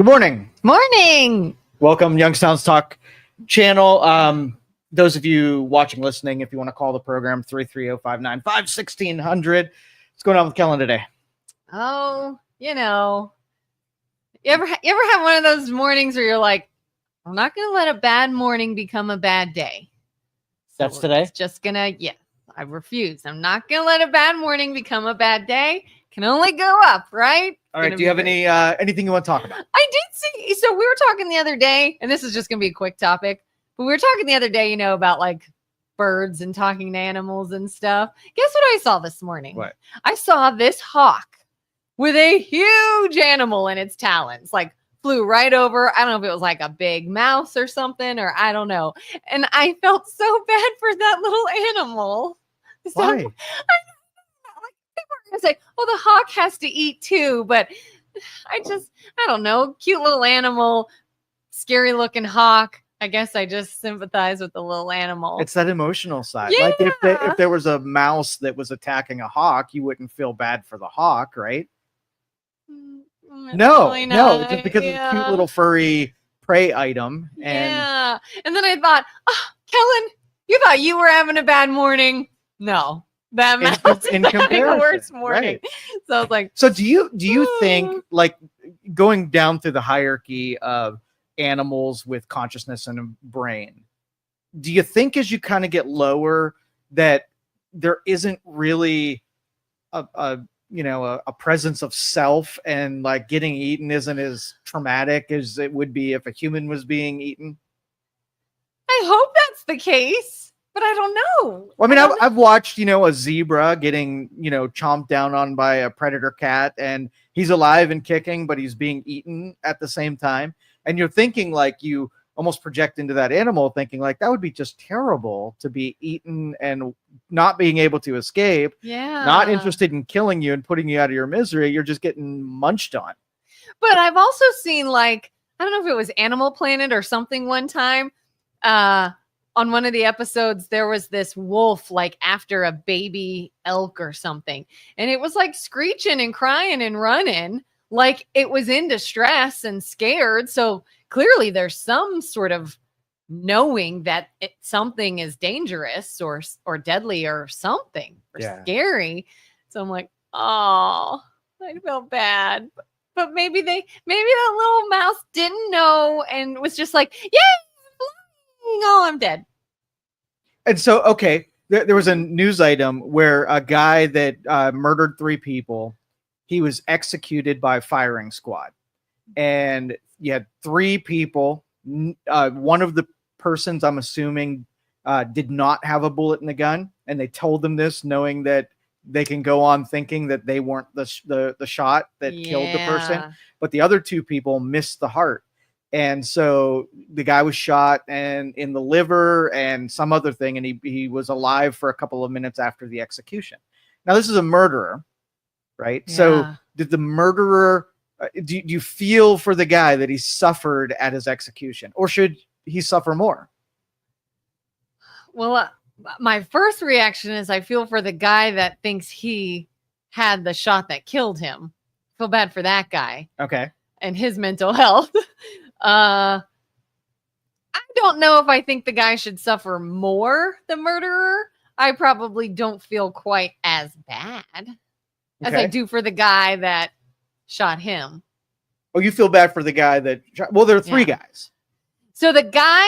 Good morning. Morning. Welcome, Youngstown's Talk channel. Those of you watching, listening, if you want to call the program, 330-595-1600. What's going on with Kelin today? Oh, you ever have one of those mornings where you're like, I'm not going to let a bad morning become a bad day. That's today? It's just going to, I refuse. I'm not going to let a bad morning become a bad day. Can only go up, right? All right. Do you have anything you want to talk about? I did see. So we were talking the other day, and this is just going to be a quick topic, but we were talking the other day, about like birds and talking to animals and stuff. Guess what I saw this morning? What? I saw this hawk with a huge animal in its talons, like flew right over. I don't know if it was like a big mouse or something, or I don't know. And I felt so bad for that little animal. Why? People are gonna say, "Oh, the hawk has to eat too," but I don't know. Cute little animal, scary looking hawk. I guess I just sympathize with the little animal. It's that emotional side. Yeah. Like if there was a mouse that was attacking a hawk, you wouldn't feel bad for the hawk, right? No, just because it's a cute little furry prey item. And then I thought, oh, Kelin, you thought you were having a bad morning. No, that mouse in is having comparison, a worse morning. right. So I was like, so do you think, like, going down through the hierarchy of animals with consciousness and a brain, do you think as you kind of get lower that there isn't really a presence of self, and like getting eaten isn't as traumatic as it would be if a human was being eaten? I hope that's the case, but I don't know. Well, I mean, I've watched, a zebra getting, chomped down on by a predator cat, and he's alive and kicking, but he's being eaten at the same time. And you're thinking, like, you almost project into that animal, thinking like that would be just terrible to be eaten and not being able to escape. Yeah. Not interested in killing you and putting you out of your misery. You're just getting munched on. But I've also seen, like, I don't know if it was Animal Planet or something one time. On one of the episodes, there was this wolf, like, after a baby elk or something. And it was like screeching and crying and running, like it was in distress and scared. So clearly there's some sort of knowing that something is dangerous or deadly or something or scary. So I'm like, oh, I felt bad. But maybe that little mouse didn't know and was just like, yay, oh, I'm dead. And so, okay, there was a news item where a guy that murdered 3 people, he was executed by firing squad. And you had 3 people. One of the persons, I'm assuming, did not have a bullet in the gun. And they told them this knowing that they can go on thinking that they weren't the shot that killed the person. But the other 2 people missed the heart. And so the guy was shot and in the liver and some other thing. And he was alive for a couple of minutes after the execution. Now, this is a murderer, right? Yeah. So did the murderer, do you feel for the guy that he suffered at his execution, or should he suffer more? Well, my first reaction is I feel for the guy that thinks he had the shot that killed him. I feel bad for that guy. Okay. And his mental health. I don't know if I think the guy should suffer more, the murderer. I probably don't feel quite as bad as I do for the guy that shot him. Oh, you feel bad for the guy that shot? Well, there are 3 guys. So the guy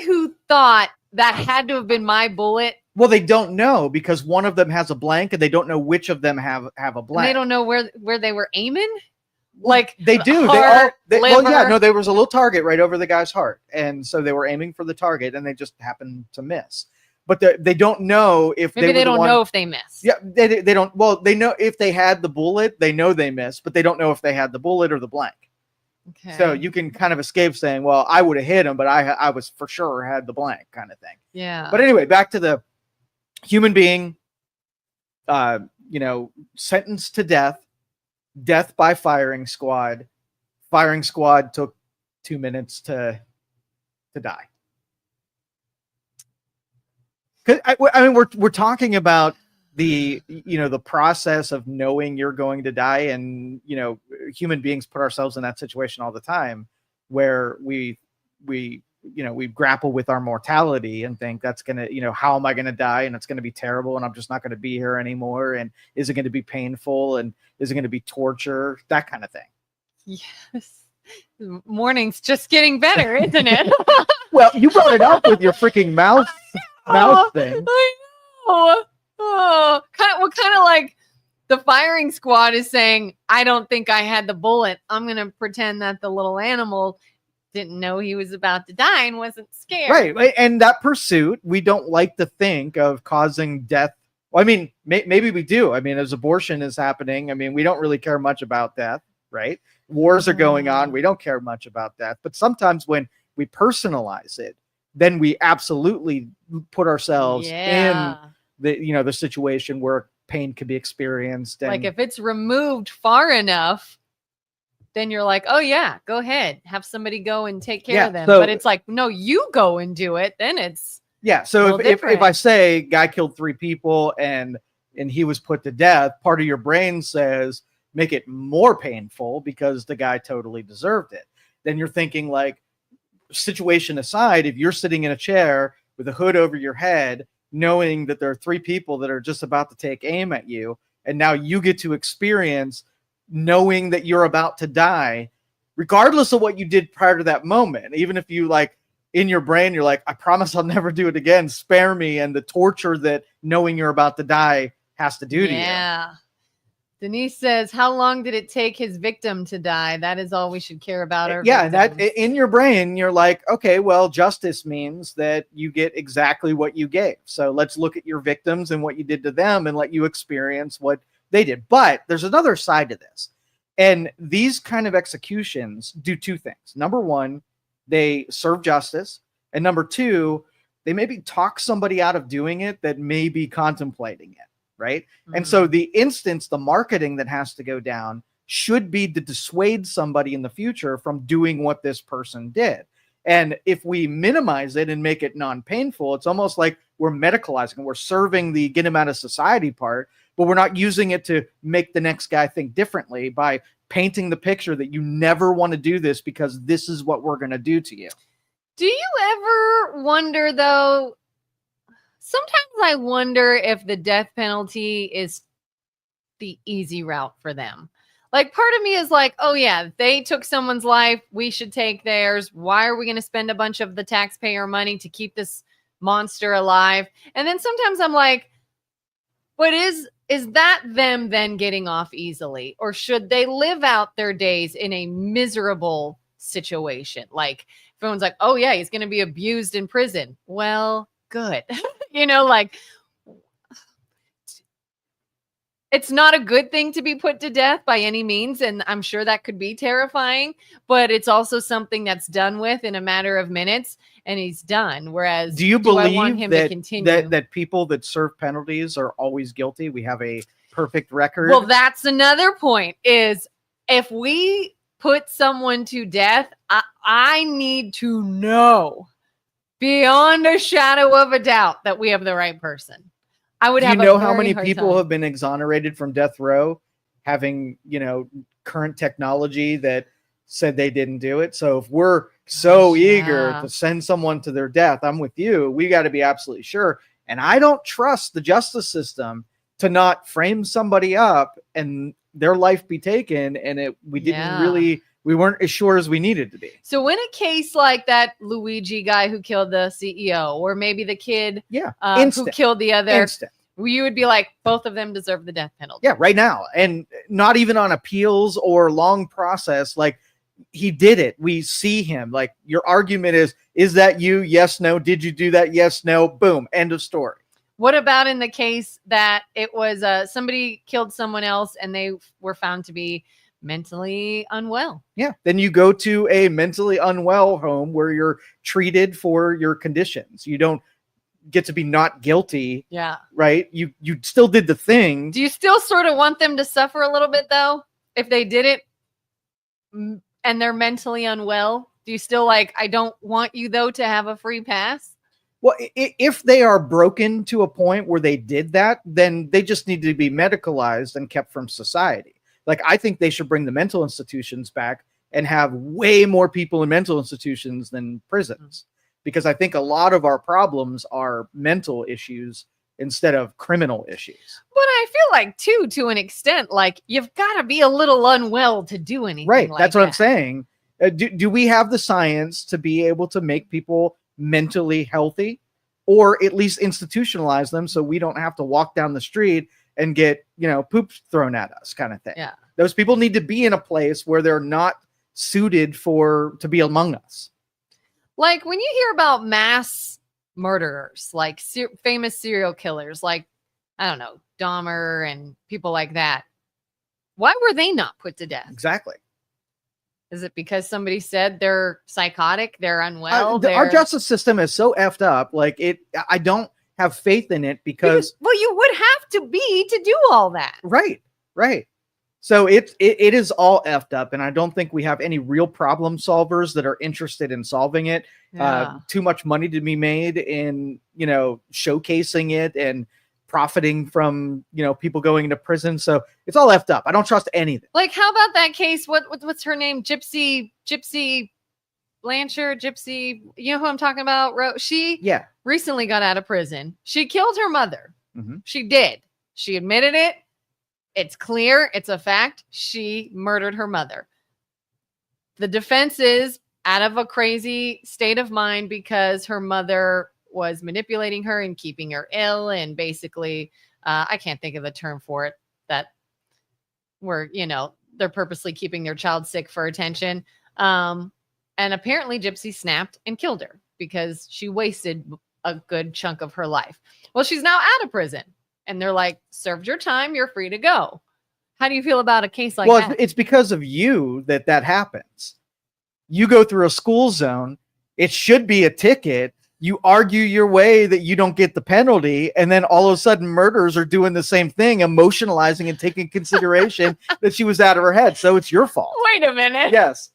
who thought that had to have been my bullet. Well, they don't know because one of them has a blank and they don't know which of them have a blank. And they don't know where they were aiming. Like they do. Heart, well, yeah, no, there was a little target right over the guy's heart. And so they were aiming for the target and they just happened to miss. But they don't know if maybe they don't know if they missed. Yeah, they don't. Well, they know if they had the bullet, they know they missed, but they don't know if they had the bullet or the blank. Okay. So you can kind of escape saying, well, I would have hit him, but I was for sure had the blank kind of thing. Yeah. But anyway, back to the human being, sentenced to death by firing squad. Firing squad took 2 minutes to die. I mean, we're talking about the process of knowing you're going to die, and human beings put ourselves in that situation all the time where we grapple with our mortality and think that's gonna, how am I gonna die, and it's gonna be terrible, and I'm just not gonna be here anymore, and is it gonna be painful, and is it gonna be torture, that kind of thing. Yes. Morning's just getting better, isn't it? Well, you brought it up with your freaking mouth thing. I know. Oh, kind of like the firing squad is saying, I don't think I had the bullet. I'm going to pretend that the little animal didn't know he was about to die and wasn't scared. Right. And that pursuit, we don't like to think of causing death. Well, I mean, maybe we do. I mean, as abortion is happening, I mean, we don't really care much about death, right? Wars are going on. We don't care much about death. But sometimes when we personalize it, then we absolutely put ourselves in the situation where pain can be experienced. And like if it's removed far enough, then you're like, oh yeah, go ahead, have somebody go and take care of them. But it's like, no, you go and do it. Then it's So if I say guy killed 3 people and he was put to death, part of your brain says make it more painful because the guy totally deserved it. Then you're thinking, like, situation aside, if you're sitting in a chair with a hood over your head, knowing that there are 3 people that are just about to take aim at you, and now you get to experience knowing that you're about to die, regardless of what you did prior to that moment, even if you, like, in your brain, you're like, I promise I'll never do it again, spare me, and the torture that knowing you're about to die has to do to you. Yeah. Denise says, how long did it take his victim to die? That is all we should care about. Yeah, that in your brain, you're like, okay, well, justice means that you get exactly what you gave. So let's look at your victims and what you did to them and let you experience what they did. But there's another side to this. And these kind of executions do 2 things. Number 1, they serve justice. And number 2, they maybe talk somebody out of doing it that may be contemplating it. Right. Mm-hmm. And so the marketing that has to go down should be to dissuade somebody in the future from doing what this person did. And if we minimize it and make it non-painful, it's almost like we're medicalizing, we're serving the get him out of society part, but we're not using it to make the next guy think differently by painting the picture that you never want to do this because this is what we're going to do to you. Do you ever wonder, though? Sometimes I wonder if the death penalty is the easy route for them. Like, part of me is like, oh yeah, they took someone's life, we should take theirs. Why are we going to spend a bunch of the taxpayer money to keep this monster alive? And then sometimes I'm like, but is that them then getting off easily? Or should they live out their days in a miserable situation? Like, everyone's like, oh yeah, he's going to be abused in prison. Well, good. Like, it's not a good thing to be put to death by any means. And I'm sure that could be terrifying, but it's also something that's done with in a matter of minutes and he's done. Whereas do you believe I want him to continue? That people that serve penalties are always guilty? We have a perfect record. Well, that's another point, is if we put someone to death, I need to know beyond a shadow of a doubt that we have the right person. I would have. Do you know how many people have been exonerated from death row, having current technology that said they didn't do it? So if we're so eager to send someone to their death, I'm with you. We got to be absolutely sure. And I don't trust the justice system to not frame somebody up and their life be taken, and we weren't as sure as we needed to be. So in a case like that Luigi guy who killed the CEO, or maybe the kid who killed the other, you would be like, both of them deserve the death penalty. Yeah, right now. And not even on appeals or long process. Like, he did it. We see him. Like, your argument is that you? Yes, no. Did you do that? Yes, no. Boom. End of story. What about in the case that it was somebody killed someone else and they were found to be mentally unwell? Yeah. Then you go to a mentally unwell home where you're treated for your conditions. You don't get to be not guilty. Yeah. Right. You still did the thing. Do you still sort of want them to suffer a little bit, though, if they did it and they're mentally unwell? Do you still I don't want you, though, to have a free pass? Well, if they are broken to a point where they did that, then they just need to be medicalized and kept from society. Like, I think they should bring the mental institutions back and have way more people in mental institutions than prisons, because I think a lot of our problems are mental issues instead of criminal issues. But I feel like, too, to an extent, like, you've got to be a little unwell to do anything Right. like That's what that. I'm saying. Do we have the science to be able to make people mentally healthy, or at least institutionalize them so we don't have to walk down the street and get, poop thrown at us, kind of thing? Yeah. Those people need to be in a place where they're not suited to be among us. Like, when you hear about mass murderers, like famous serial killers, like, I don't know, Dahmer and people like that, why were they not put to death? Exactly. Is it because somebody said they're psychotic, they're unwell? Our justice system is so effed up. Like, I don't have faith in it because you would have to be to do all that. Right. So it is all effed up, and I don't think we have any real problem solvers that are interested in solving it. Yeah. Too much money to be made in, showcasing it and profiting from, people going into prison. So it's all effed up. I don't trust anything. Like, how about that case? What's her name? Gypsy Blanchard, Gypsy. You know who I'm talking about? She recently got out of prison. She killed her mother. Mm-hmm. She did. She admitted it. It's clear. It's a fact. She murdered her mother. The defense is out of a crazy state of mind because her mother was manipulating her and keeping her ill. And basically, I can't think of the term for it, that where, they're purposely keeping their child sick for attention. And apparently Gypsy snapped and killed her because she wasted a good chunk of her life. Well, she's now out of prison. And they're like, served your time, you're free to go. How do you feel about a case like that? Well, it's because of you that happens. You go through a school zone. It should be a ticket. You argue your way that you don't get the penalty. And then all of a sudden murderers are doing the same thing, emotionalizing and taking consideration that she was out of her head. So it's your fault. Wait a minute. Yes.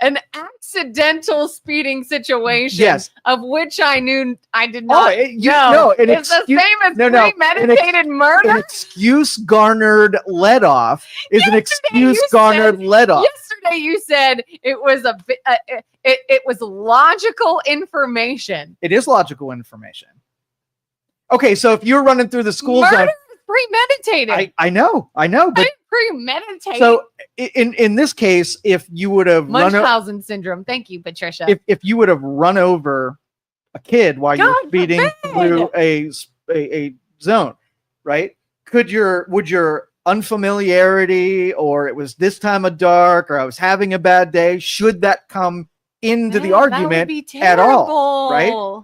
An accidental speeding situation, yes, of which I did not know. No, it's the same as premeditated murder. An excuse garnered let off is an excuse garnered let off. Yesterday you said it was it was logical information. It is logical information. Okay, so if you're running through the school zone, premeditated. I know, but premeditated. So in this case, if you would have Munchausen syndrome. Thank you, Patricia. If you would have run over a kid while you're speeding through a zone, right? Would your unfamiliarity, or it was this time of dark, or I was having a bad day, should that come into the argument at all? Right?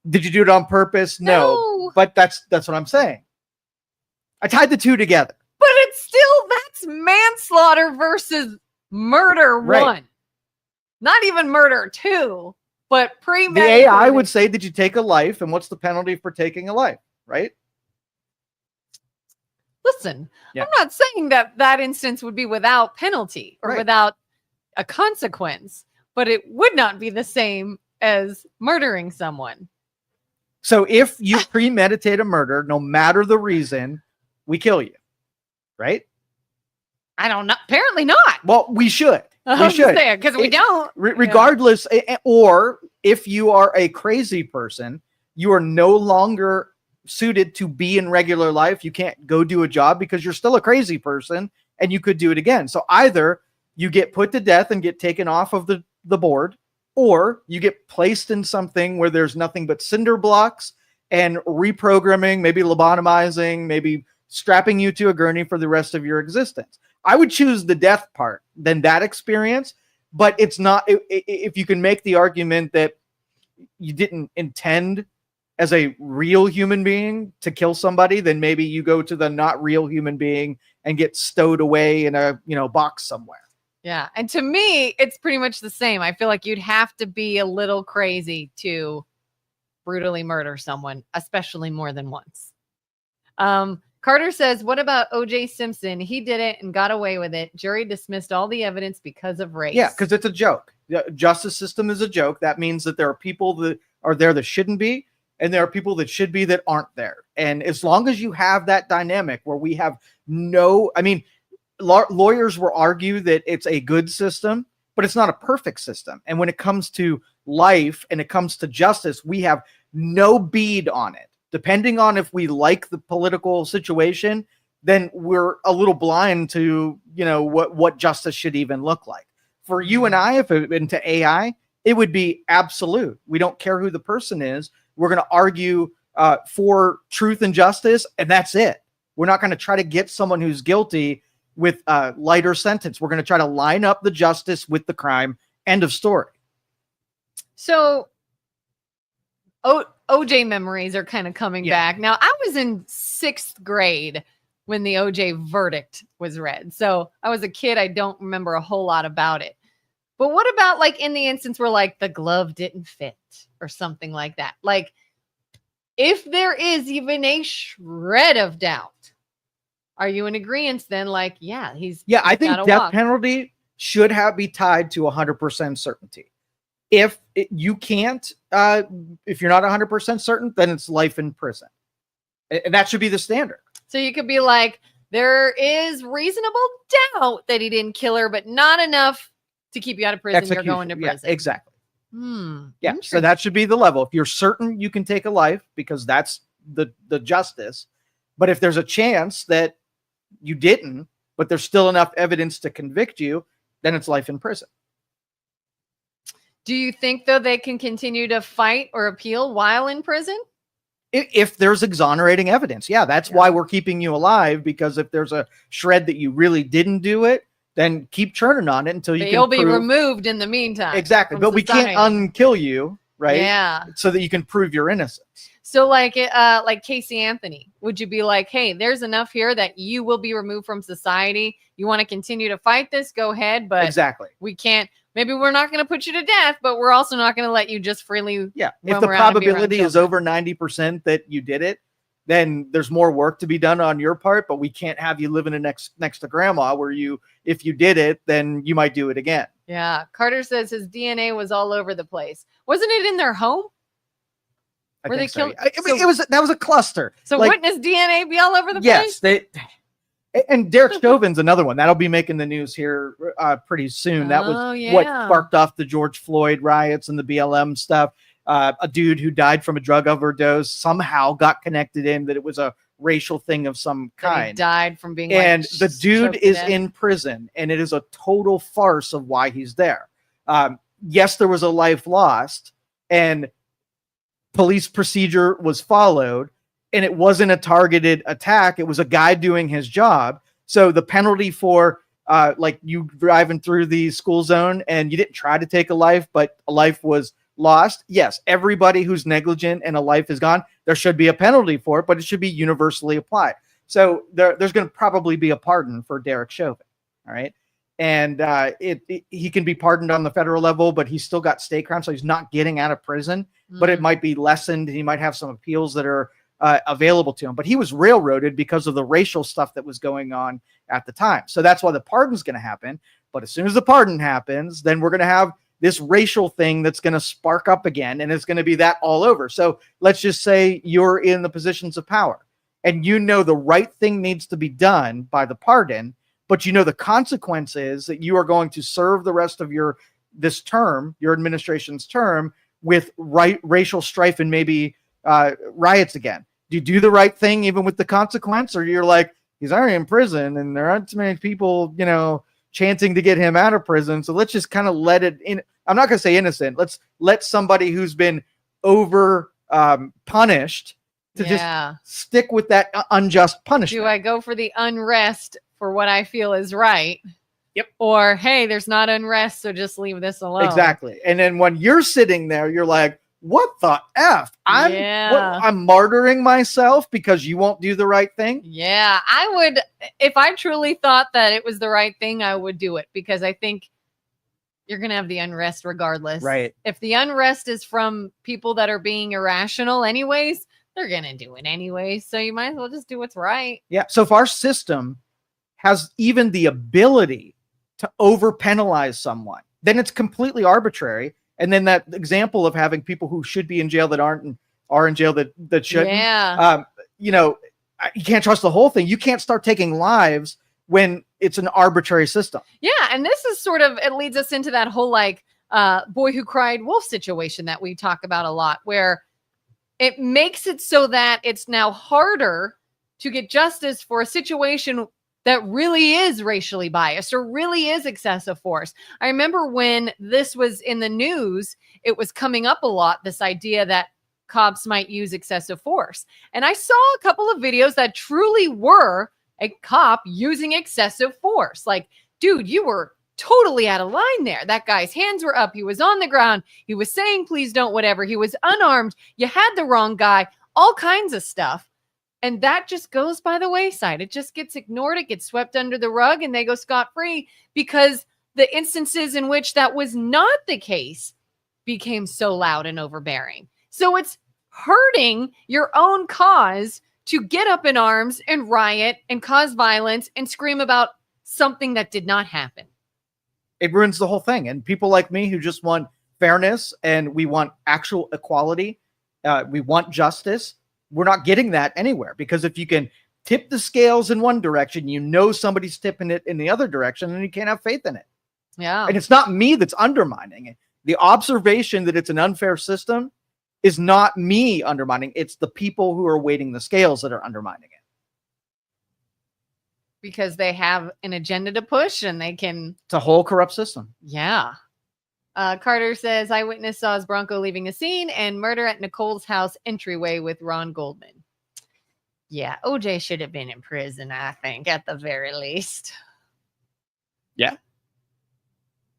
Did you do it on purpose? No. But that's what I'm saying. I tied the two together. But that's manslaughter versus murder one. Not even murder two, but premeditated. The AI would say, did you take a life? And what's the penalty for taking a life? Right? Listen, I'm not saying that instance would be without penalty or without a consequence, but it would not be the same as murdering someone. So if you premeditate a murder, no matter the reason, we kill you. Right? I don't know. Apparently not. Well, we should. We should. Because we don't. Regardless, or if you are a crazy person, you are no longer suited to be in regular life. You can't go do a job because you're still a crazy person and you could do it again. So either you get put to death and get taken off of the board, or you get placed in something where there's nothing but cinder blocks and reprogramming, maybe lobotomizing, maybe strapping you to a gurney for the rest of your existence. I would choose the death part than that experience, but it's not, if you can make the argument that you didn't intend as a real human being to kill somebody, then maybe you go to the not real human being and get stowed away in a box somewhere. Yeah. And to me, it's pretty much the same. I feel like you'd have to be a little crazy to brutally murder someone, especially more than once. Carter says, what about O.J. Simpson? He did it and got away with it. Jury dismissed all the evidence because of race. Yeah, because it's a joke. The justice system is a joke. That means that there are people are there that shouldn't be, and there are people that should be that aren't there. And as long as you have that dynamic where we have lawyers will argue that it's a good system, but it's not a perfect system. And when it comes to life and it comes to justice, we have no bead on it. Depending on if we like the political situation, then we're a little blind to, what justice should even look like. For you and I, if it went to AI, it would be absolute. We don't care who the person is. We're going to argue for truth and justice, and that's it. We're not going to try to get someone who's guilty with a lighter sentence. We're going to try to line up the justice with the crime. End of story. So OJ memories are kind of coming back. Now, I was in 6th grade when the OJ verdict was read. So I was a kid. I don't remember a whole lot about it. But what about like in the instance where like the glove didn't fit or something like that? Like if there is even a shred of doubt, are you in agreement then? Like, I think death penalty should be tied to 100% certainty. If you can't, if you're not 100% certain, then it's life in prison. And that should be the standard. So you could be like, there is reasonable doubt that he didn't kill her, but not enough to keep you out of prison. You're going to prison. Yeah, exactly. Yeah. So that should be the level. If you're certain you can take a life, because that's the justice. But if there's a chance that you didn't, but there's still enough evidence to convict you, then it's life in prison. Do you think, though, they can continue to fight or appeal while in prison? If there's exonerating evidence. Yeah, that's why we're keeping you alive, because if there's a shred that you really didn't do it, then keep churning on it until you'll be removed in the meantime. Exactly. But society. We can't unkill you, right? Yeah. So that you can prove your innocence. So like Casey Anthony, would you be like, hey, there's enough here that you will be removed from society. You want to continue to fight this? Go ahead. But exactly, we can't. Maybe we're not going to put you to death, but we're also not going to let you just freely. Yeah. If the probability is over 90% that you did it, then there's more work to be done on your part, but we can't have you living next to grandma where if you did it, then you might do it again. Yeah. Carter says his DNA was all over the place. Wasn't it in their home? Where they killed? That was a cluster. So wouldn't his DNA be all over the place? Yes. And Derek Chauvin's another one. That'll be making the news here pretty soon. That was what sparked off the George Floyd riots and the BLM stuff. A dude who died from a drug overdose somehow got connected in that it was a racial thing of some kind. He died from being the dude is in prison, and it is a total farce of why he's there. Yes, there was a life lost, and police procedure was followed, and it wasn't a targeted attack. It was a guy doing his job. So the penalty for like you driving through the school zone and you didn't try to take a life, but a life was lost. Yes, everybody who's negligent and a life is gone, there should be a penalty for it, but it should be universally applied. So there's going to probably be a pardon for Derek Chauvin. All right. And he can be pardoned on the federal level, but he's still got state crime. So he's not getting out of prison, but it might be lessened. He might have some appeals that are available to him, but he was railroaded because of the racial stuff that was going on at the time. So that's why the pardon's going to happen. But as soon as the pardon happens, then we're going to have this racial thing that's going to spark up again, and it's going to be that all over. So let's just say you're in the positions of power and you know the right thing needs to be done by the pardon, but you know the consequence is that you are going to serve the rest of your administration's term with racial strife and maybe riots again. Do you do the right thing even with the consequence, or you're like, he's already in prison and there aren't too many people, chanting to get him out of prison, so let's just kind of let it in. I'm not going to say innocent. Let's let somebody who's been over punished to just stick with that unjust punishment. Do I go for the unrest for what I feel is right? Yep. Or, hey, there's not unrest, so just leave this alone. Exactly. And then when you're sitting there, you're like, what the F? I'm martyring myself because you won't do the right thing? Yeah, I would. If I truly thought that it was the right thing, I would do it, because I think you're going to have the unrest regardless. Right. If the unrest is from people that are being irrational anyways, they're going to do it anyways. So you might as well just do what's right. Yeah. So if our system has even the ability to over penalize someone, then it's completely arbitrary. And then that example of having people who should be in jail that aren't and are in jail that shouldn't. Yeah. You know, you can't trust the whole thing. You can't start taking lives when it's an arbitrary system. Yeah, and this is sort of, it leads us into that whole like boy who cried wolf situation that we talk about a lot, where it makes it so that it's now harder to get justice for a situation that really is racially biased or really is excessive force. I remember when this was in the news, it was coming up a lot, this idea that cops might use excessive force. And I saw a couple of videos that truly were a cop using excessive force. Like, dude, you were totally out of line there. That guy's hands were up. He was on the ground. He was saying, please don't, whatever. He was unarmed. You had the wrong guy, all kinds of stuff. And that just goes by the wayside. It just gets ignored. It gets swept under the rug and they go scot-free because the instances in which that was not the case became so loud and overbearing. So it's hurting your own cause to get up in arms and riot and cause violence and scream about something that did not happen. It ruins the whole thing. And people like me who just want fairness and we want actual equality, we want justice, we're not getting that anywhere. Because if you can tip the scales in one direction, you know somebody's tipping it in the other direction and you can't have faith in it. Yeah. And it's not me that's undermining it. The observation that it's an unfair system is not me undermining. It's the people who are weighting the scales that are undermining it. Because they have an agenda to push and they can. It's a whole corrupt system. Yeah. Carter says, eyewitness saw his Bronco leaving a scene and murder at Nicole's house entryway with Ron Goldman. Yeah, OJ should have been in prison, I think, at the very least. Yeah.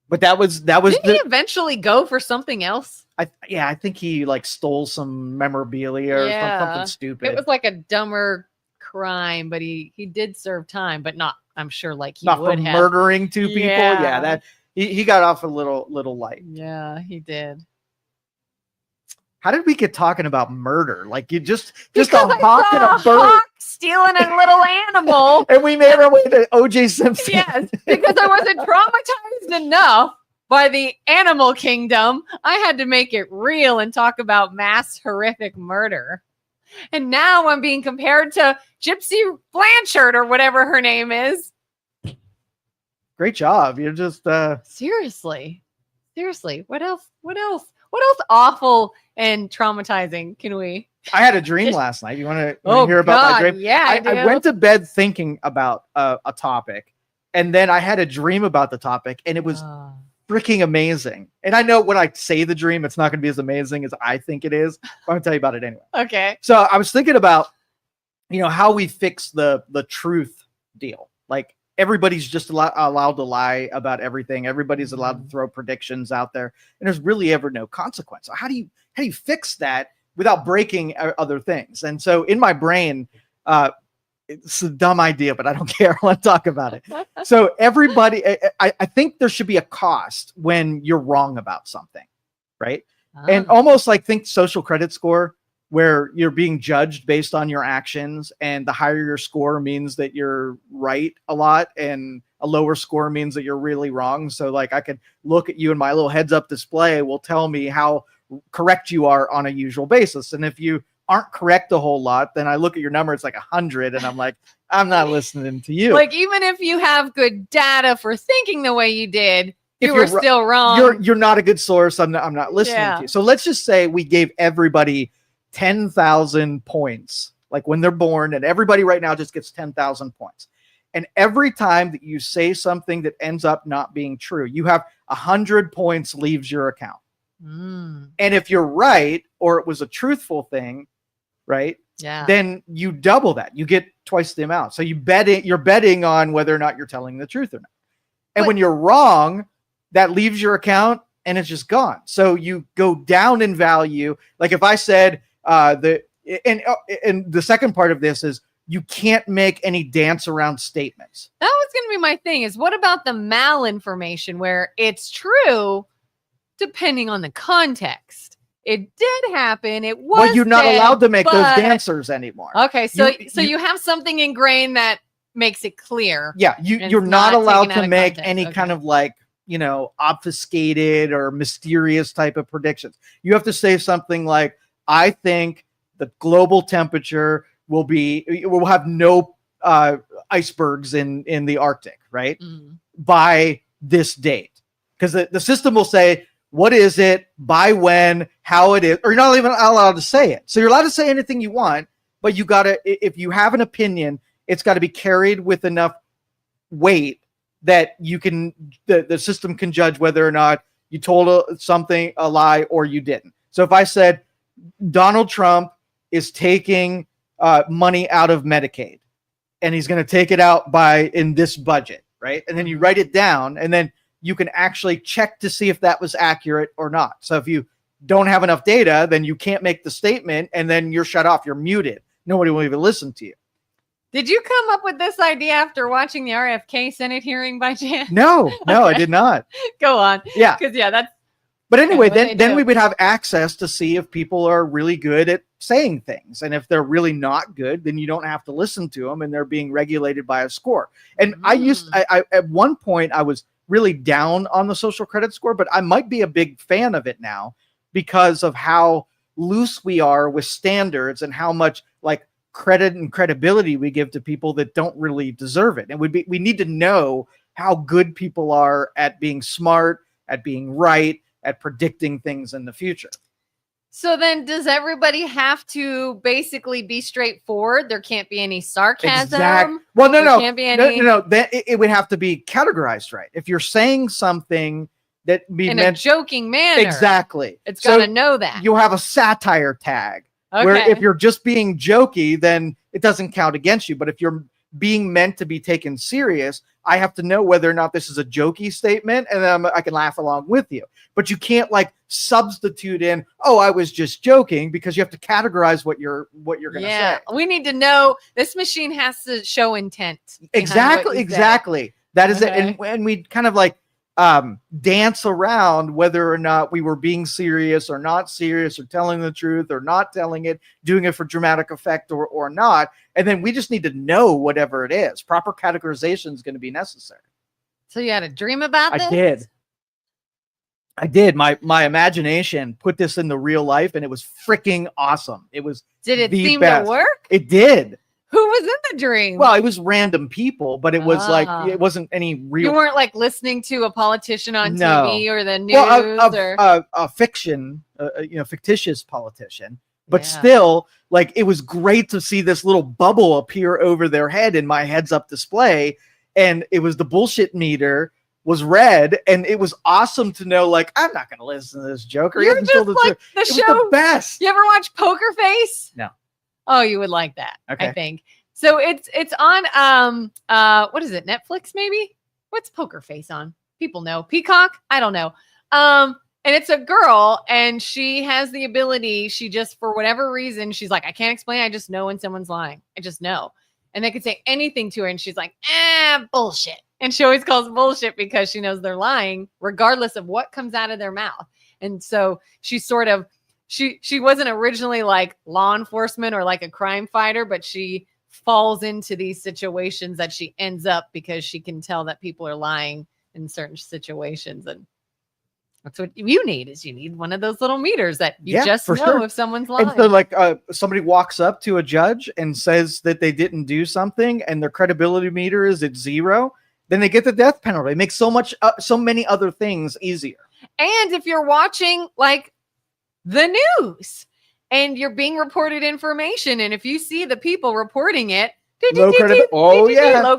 But that was Didn't he eventually go for something else? I think he like stole some memorabilia or something stupid. It was like a dumber crime, but he did serve time, but not, I'm sure, like he not would for have. murdering two people. Yeah. Yeah, that he got off a little light. Yeah, he did. How did we get talking about murder? Like you just Because a hawk and a bird. hawk stealing a little animal. And we made our way to OJ Simpson. Yes, because I wasn't traumatized enough by the animal kingdom. I had to make it real and talk about mass horrific murder. And now I'm being compared to Gypsy Blanchard or whatever her name is. Great job. You're just Seriously. What else awful and traumatizing can we? I had a dream last night. You want to hear about my dream? Yeah, I went to bed thinking about a topic, and then I had a dream about the topic, and it was freaking amazing. And I know when I say the dream, it's not going to be as amazing as I think it is. I'm going to tell you about it anyway. Okay. So I was thinking about, how we fix the truth deal. Like everybody's just allowed to lie about everything. Everybody's allowed to throw predictions out there, and there's really ever no consequence. So how do you fix that without breaking other things? And so in my brain, it's a dumb idea, but I don't care. I want to talk about it. So everybody, I think there should be a cost when you're wrong about something, right? And almost like think social credit score, where you're being judged based on your actions, and the higher your score means that you're right a lot, and a lower score means that you're really wrong. So like I could look at you and my little heads up display will tell me how correct you are on a usual basis. And if you aren't correct a whole lot, then I look at your number, it's like 100, and I'm like, I'm not listening to you. Like even if you have good data for thinking the way you did, you were still wrong. You're not a good source. I'm not listening to you. So let's just say we gave everybody 10,000 points, like when they're born, and everybody right now just gets 10,000 points. And every time that you say something that ends up not being true, you have 100 points leaves your account. And if you're right, or it was a truthful thing, right? Yeah. Then you double that. You get twice the amount. So you're betting on whether or not you're telling the truth or not. And when you're wrong, that leaves your account and it's just gone. So you go down in value. Like if I said and the second part of this is you can't make any dance around statements. That was going to be my thing, is what about the malinformation where it's true depending on the context? It did happen. It was. Well, you're not allowed to make those dancers anymore. Okay, so you have something ingrained that makes it clear. Yeah, you're not allowed to make any kind of like obfuscated or mysterious type of predictions. You have to say something like, I think the global temperature will have no icebergs in the Arctic, right? By this date. Because the system will say, what is it, by when, how it is, or you're not even allowed to say it. So you're allowed to say anything you want, but you got to, if you have an opinion, it's got to be carried with enough weight that the system can judge whether or not you told a lie or you didn't. So if I said Donald Trump is taking money out of Medicaid and he's going to take it out in this budget, right? And then you write it down, and then you can actually check to see if that was accurate or not. So if you don't have enough data, then you can't make the statement, and then you're shut off. You're muted. Nobody will even listen to you. Did you come up with this idea after watching the RFK Senate hearing by chance? No, okay. I did not. Go on. Yeah. Because, that's. But anyway, then we would have access to see if people are really good at saying things. And if they're really not good, then you don't have to listen to them, and they're being regulated by a score. And I at one point, I was really down on the social credit score, but I might be a big fan of it now because of how loose we are with standards and how much credit and credibility we give to people that don't really deserve it. And we need to know how good people are at being smart, at being right, at predicting things in the future. So then does everybody have to basically be straightforward? There can't be any sarcasm. Well, no. It would have to be categorized right. If you're saying something that a joking manner. Exactly. It's got to know that. You'll have a satire tag. Okay. Where if you're just being jokey, then it doesn't count against you. But if you're being meant to be taken serious, I have to know whether or not this is a jokey statement, and then I can laugh along with you. But you can't substitute in, I was just joking, because you have to categorize what you're going to say. We need to know. This machine has to show intent. Exactly. That is it. And we kind of dance around whether or not we were being serious or not serious, or telling the truth or not telling it, doing it for dramatic effect or not. And then we just need to know whatever it is. Proper categorization is going to be necessary. So you had a dream about this? I did. My imagination put this in the real life, and it was freaking awesome. It was. Did it seem to work? It did. Who was in the dream? Well, it was random people, but it was it wasn't any real. You weren't listening to a politician on TV or the news a fiction, fictitious politician, but still, it was great to see this little bubble appear over their head in my heads-up display, and it was the bullshit meter was red, and it was awesome to know, I'm not going to listen to this joker. You're just the show. Was the best. You ever watch Poker Face? No. Oh, you would like that. Okay. I think. So it's on what is it? Netflix maybe? What's Poker Face on? People know. Peacock? I don't know. And it's a girl, and she has the ability, she just, for whatever reason, she's like, I can't explain. I just know when someone's lying. I just know. And they could say anything to her, and she's like, bullshit. And she always calls bullshit because she knows they're lying, regardless of what comes out of their mouth. And so she's sort of, she wasn't originally law enforcement or a crime fighter, but she falls into these situations that she ends up because she can tell that people are lying in certain situations. And that's what you need one of those little meters that you just know if someone's lying. And so somebody walks up to a judge and says that they didn't do something, and their credibility meter is at 0, then they get the death penalty. It makes so many other things easier. And if you're watching the news and you're being reported information, and if you see the people reporting it, low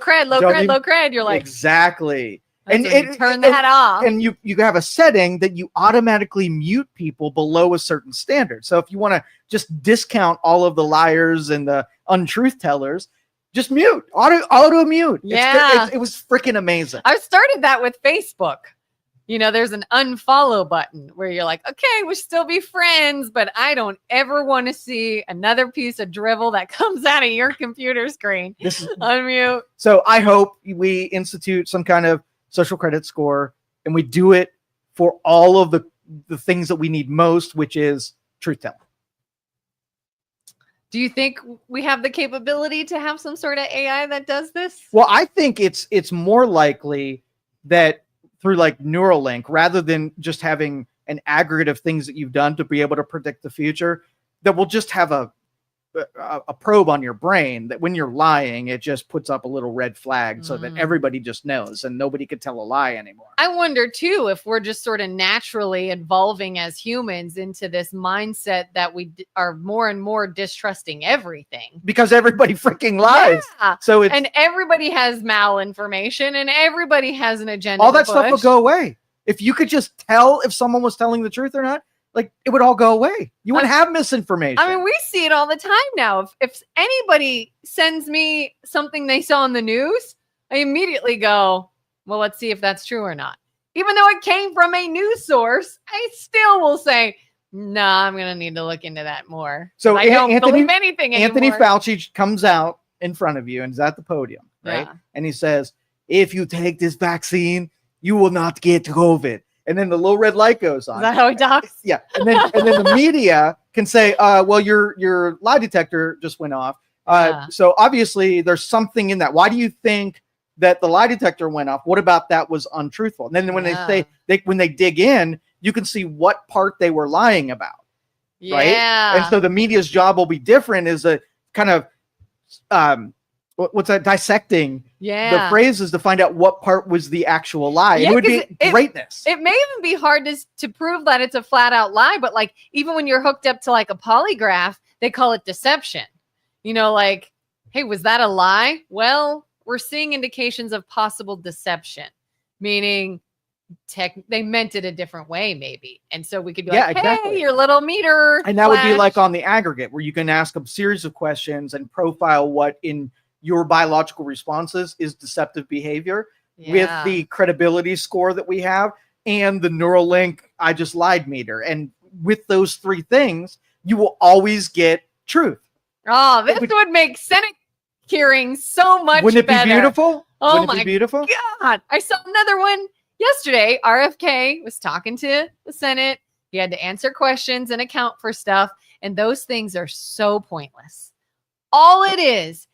cred, you're like, exactly. And turn that off. And you have a setting that you automatically mute people below a certain standard. So if you want to just discount all of the liars and the untruth tellers, just mute, auto mute. Yeah. It was freaking amazing. I've started that with Facebook. There's an unfollow button where you're like, okay, we'll still be friends, but I don't ever want to see another piece of drivel that comes out of your computer screen. Unmute. So I hope we institute some kind of social credit score, and we do it for all of the things that we need most, which is truth telling. Do you think we have the capability to have some sort of AI that does this? Well, I think it's more likely that through like Neuralink, rather than just having an aggregate of things that you've done to be able to predict the future, that will just have a probe on your brain that when you're lying, it just puts up a little red flag so that everybody just knows and nobody could tell a lie anymore. I wonder too, if we're just sort of naturally evolving as humans into this mindset that we are more and more distrusting everything. Because everybody freaking lies. Yeah. So it's, and everybody has malinformation and everybody has an agenda. all that stuff will go away. If you could just tell if someone was telling the truth or not, like it would all go away. You wouldn't have misinformation. I mean, we see it all the time now. If anybody sends me something they saw in the news, I immediately go, well, let's see if that's true or not. Even though it came from a news source, I still will say, no, I'm going to need to look into that more. So I don't believe anything anymore. Anthony Fauci comes out in front of you and is at the podium, right? Yeah. And he says, if you take this vaccine, you will not get COVID. And then the little red light goes on. Is that how he talks? Yeah. And then the media can say, well, your lie detector just went off. So obviously there's something in that. Why do you think that the lie detector went off? What about that was untruthful? And then when they say when they dig in, you can see what part they were lying about. Right. And so the media's job will be different, is a kind of what's that, dissecting the phrases to find out what part was the actual lie. Yeah, it would be greatness. It may even be hard to prove that it's a flat out lie, but like even when you're hooked up to like a polygraph, they call it deception. You know, like, hey, was that a lie? Well, we're seeing indications of possible deception, meaning they meant it a different way, maybe. And so we could be like, hey, your little meter. And that would be like on the aggregate, where you can ask a series of questions and profile what in your biological responses is deceptive behavior with the credibility score that we have and the Neuralink I just lied meter. And with those three things, you will always get truth. Oh, this would make Senate hearings so much better. Wouldn't it be beautiful? Oh, Wouldn't it be beautiful? God. I saw another one yesterday. RFK was talking to the Senate. He had to answer questions and account for stuff. And those things are so pointless. All it is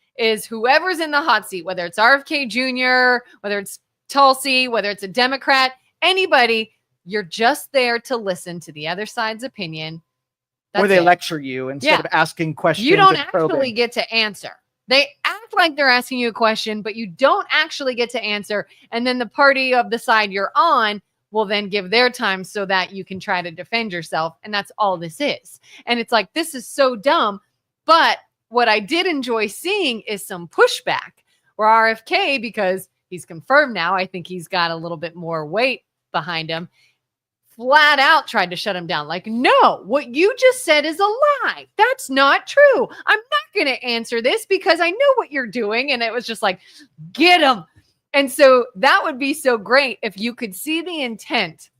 whoever's in the hot seat, whether it's RFK Jr., whether it's Tulsi, whether it's a Democrat, anybody, you're just there to listen to the other side's opinion. Or they lecture you instead of asking questions. You don't actually get to answer. They act like they're asking you a question, but you don't actually get to answer. And then the party of the side you're on will then give their time so that you can try to defend yourself. And that's all this is. And it's like, this is so dumb. But what I did enjoy seeing is some pushback where RFK, because he's confirmed now, I think he's got a little bit more weight behind him, flat out tried to shut him down. Like, no, what you just said is a lie. That's not true. I'm not going to answer this because I know what you're doing. And it was just like, get him. And so that would be so great if you could see the intent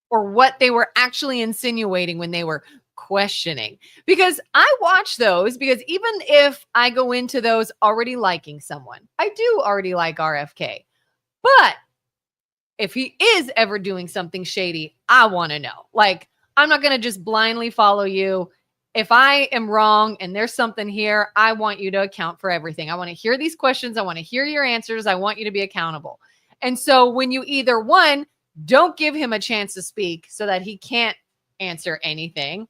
or what they were actually insinuating when they were questioning. Because I watch those, because even if I go into those already liking someone, I do already like RFK. But if he is ever doing something shady, I want to know. Like, I'm not going to just blindly follow you. If I am wrong and there's something here, I want you to account for everything. I want to hear these questions. I want to hear your answers. I want you to be accountable. And so when you either, one, don't give him a chance to speak so that he can't answer anything,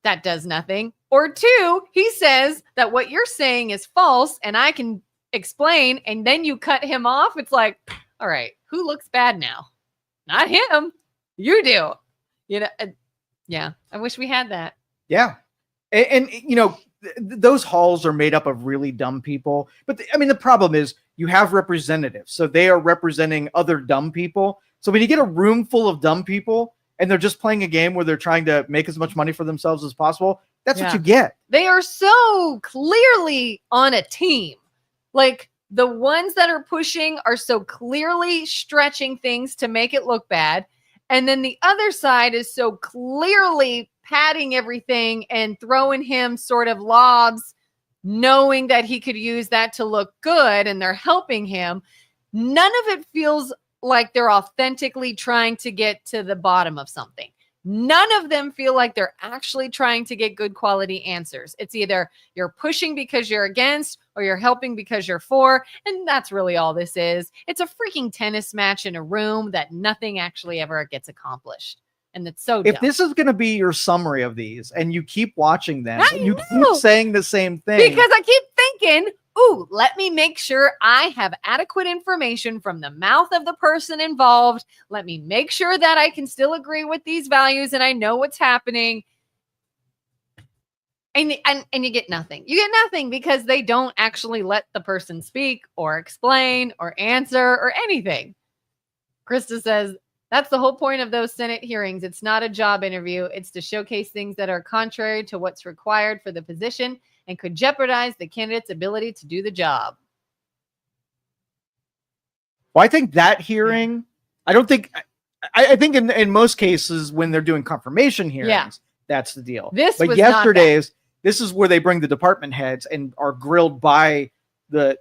that does nothing. Or two, he says that what you're saying is false and I can explain, and then you cut him off. It's like, all right, who looks bad now? Not him. You do. You know, yeah, I wish we had that. Yeah. And you know, those halls are made up of really dumb people. But I mean, the problem is you have representatives. So they are representing other dumb people. So when you get a room full of dumb people and they're just playing a game where they're trying to make as much money for themselves as possible, that's what you get. They are so clearly on a team. Like, the ones that are pushing are so clearly stretching things to make it look bad. And then the other side is so clearly padding everything and throwing him sort of lobs, knowing that he could use that to look good, and they're helping him. None of it feels like they're authentically trying to get to the bottom of something. None of them feel like they're actually trying to get good quality answers. It's either you're pushing because you're against or you're helping because you're for. And that's really all this is. It's a freaking tennis match in a room that nothing actually ever gets accomplished. And it's so If dumb. this is going to be your summary of these and you keep watching them, I and you know. keep saying the same thing. Because I keep thinking, ooh, let me make sure I have adequate information from the mouth of the person involved. Let me make sure that I can still agree with these values and I know what's happening. And you get nothing. You get nothing because they don't actually let the person speak or explain or answer or anything. Krista says, that's the whole point of those Senate hearings. It's not a job interview. It's to showcase things that are contrary to what's required for the position and could jeopardize the candidate's ability to do the job. Well, I think that hearing, I don't think, I think in most cases when they're doing confirmation hearings, that's the deal. But was yesterday's, this is where they bring the department heads and are grilled by the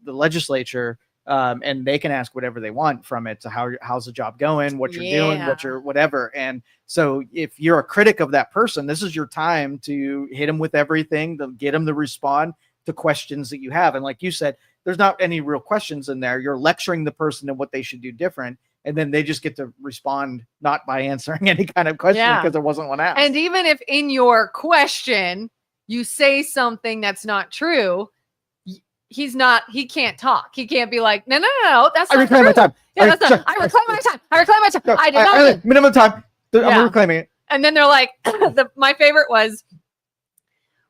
legislature, and they can ask whatever they want from it. So how's the job going? What you're doing? What you're whatever. And so if you're a critic of that person, this is your time to hit them with everything, to get them to respond to questions that you have. And like you said, there's not any real questions in there. You're lecturing the person and what they should do different. And then they just get to respond not by answering any kind of question because there wasn't one asked. And even if in your question you say something that's not true, he can't talk. He can't be like, no, that's not true. I reclaim my time. Yeah, that's not, I reclaim my time. I reclaim my time. I did not. Minimum time. I'm reclaiming it. And then they're like, my favorite was,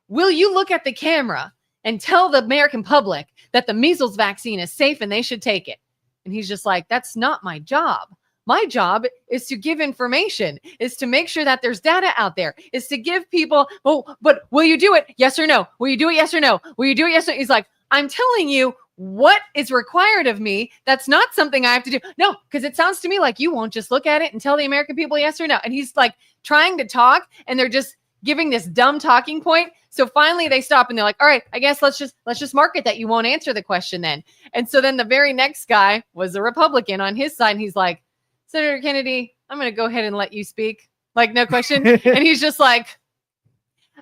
will you look at the camera and tell the American public that the measles vaccine is safe and they should take it? And he's just like, that's not my job. My job is to give information, is to make sure that there's data out there, is to give people, but will you do it? Yes or no? Will you do it? Yes or no? Will you do it? Yes or no? He's like, I'm telling you what is required of me. That's not something I have to do. No, because it sounds to me like you won't just look at it and tell the American people yes or no. And he's like trying to talk and they're just giving this dumb talking point. So finally they stop and they're like, all right, I guess let's just mark it that you won't answer the question then. And so then the very next guy was a Republican on his side. And he's like, Senator Kennedy, I'm going to go ahead and let you speak. Like, no question. And he's just like,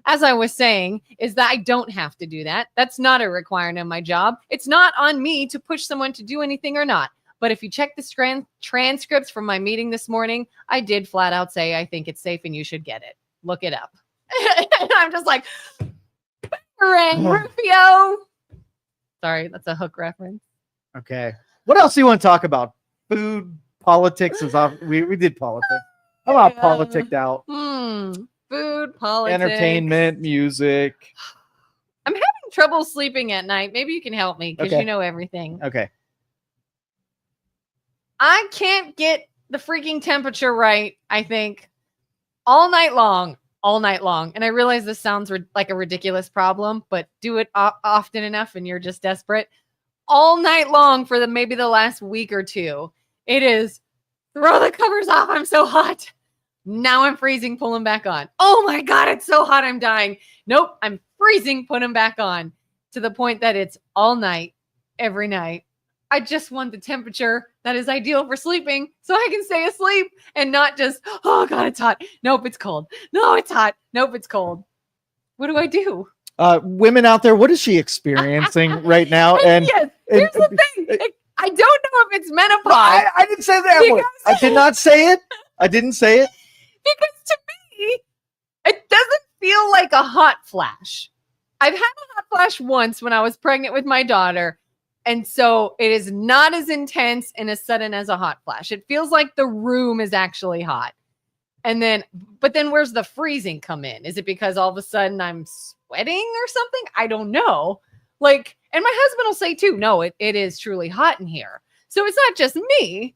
as I was saying, is that I don't have to do that. That's not a requirement of my job. It's not on me to push someone to do anything or not. But if you check the transcripts from my meeting this morning, I did flat out say, I think it's safe and you should get it. Look it up. And I'm just like, Rufio. Sorry, that's a Hook reference. Okay. What else do you want to talk about? Food, politics is off. We did politics. I'm all politicked out. Food, politics, entertainment, music. I'm having trouble sleeping at night. Maybe you can help me because you know everything. Okay. I can't get the freaking temperature right, I think, all night long. And I realize this sounds like a ridiculous problem, but do it often enough and you're just desperate. All night long for maybe the last week or two, it is throw the covers off. I'm so hot. Now I'm freezing, pull them back on. Oh my God, it's so hot. I'm dying. Nope, I'm freezing, put them back on to the point that it's all night, every night. I just want the temperature that is ideal for sleeping so I can stay asleep and not just, oh God, it's hot. Nope, it's cold. No, it's hot. Nope, it's cold. What do I do? Women out there, what is she experiencing right now? And yes, here's the thing. I don't know if it's menopause. I didn't say that one. I did not say it. I didn't say it. Because to me, it doesn't feel like a hot flash. I've had a hot flash once when I was pregnant with my daughter. And so it is not as intense and as sudden as a hot flash. It feels like the room is actually hot. But then where's the freezing come in? Is it because all of a sudden I'm sweating or something? I don't know. And my husband will say too, no, it is truly hot in here. So it's not just me.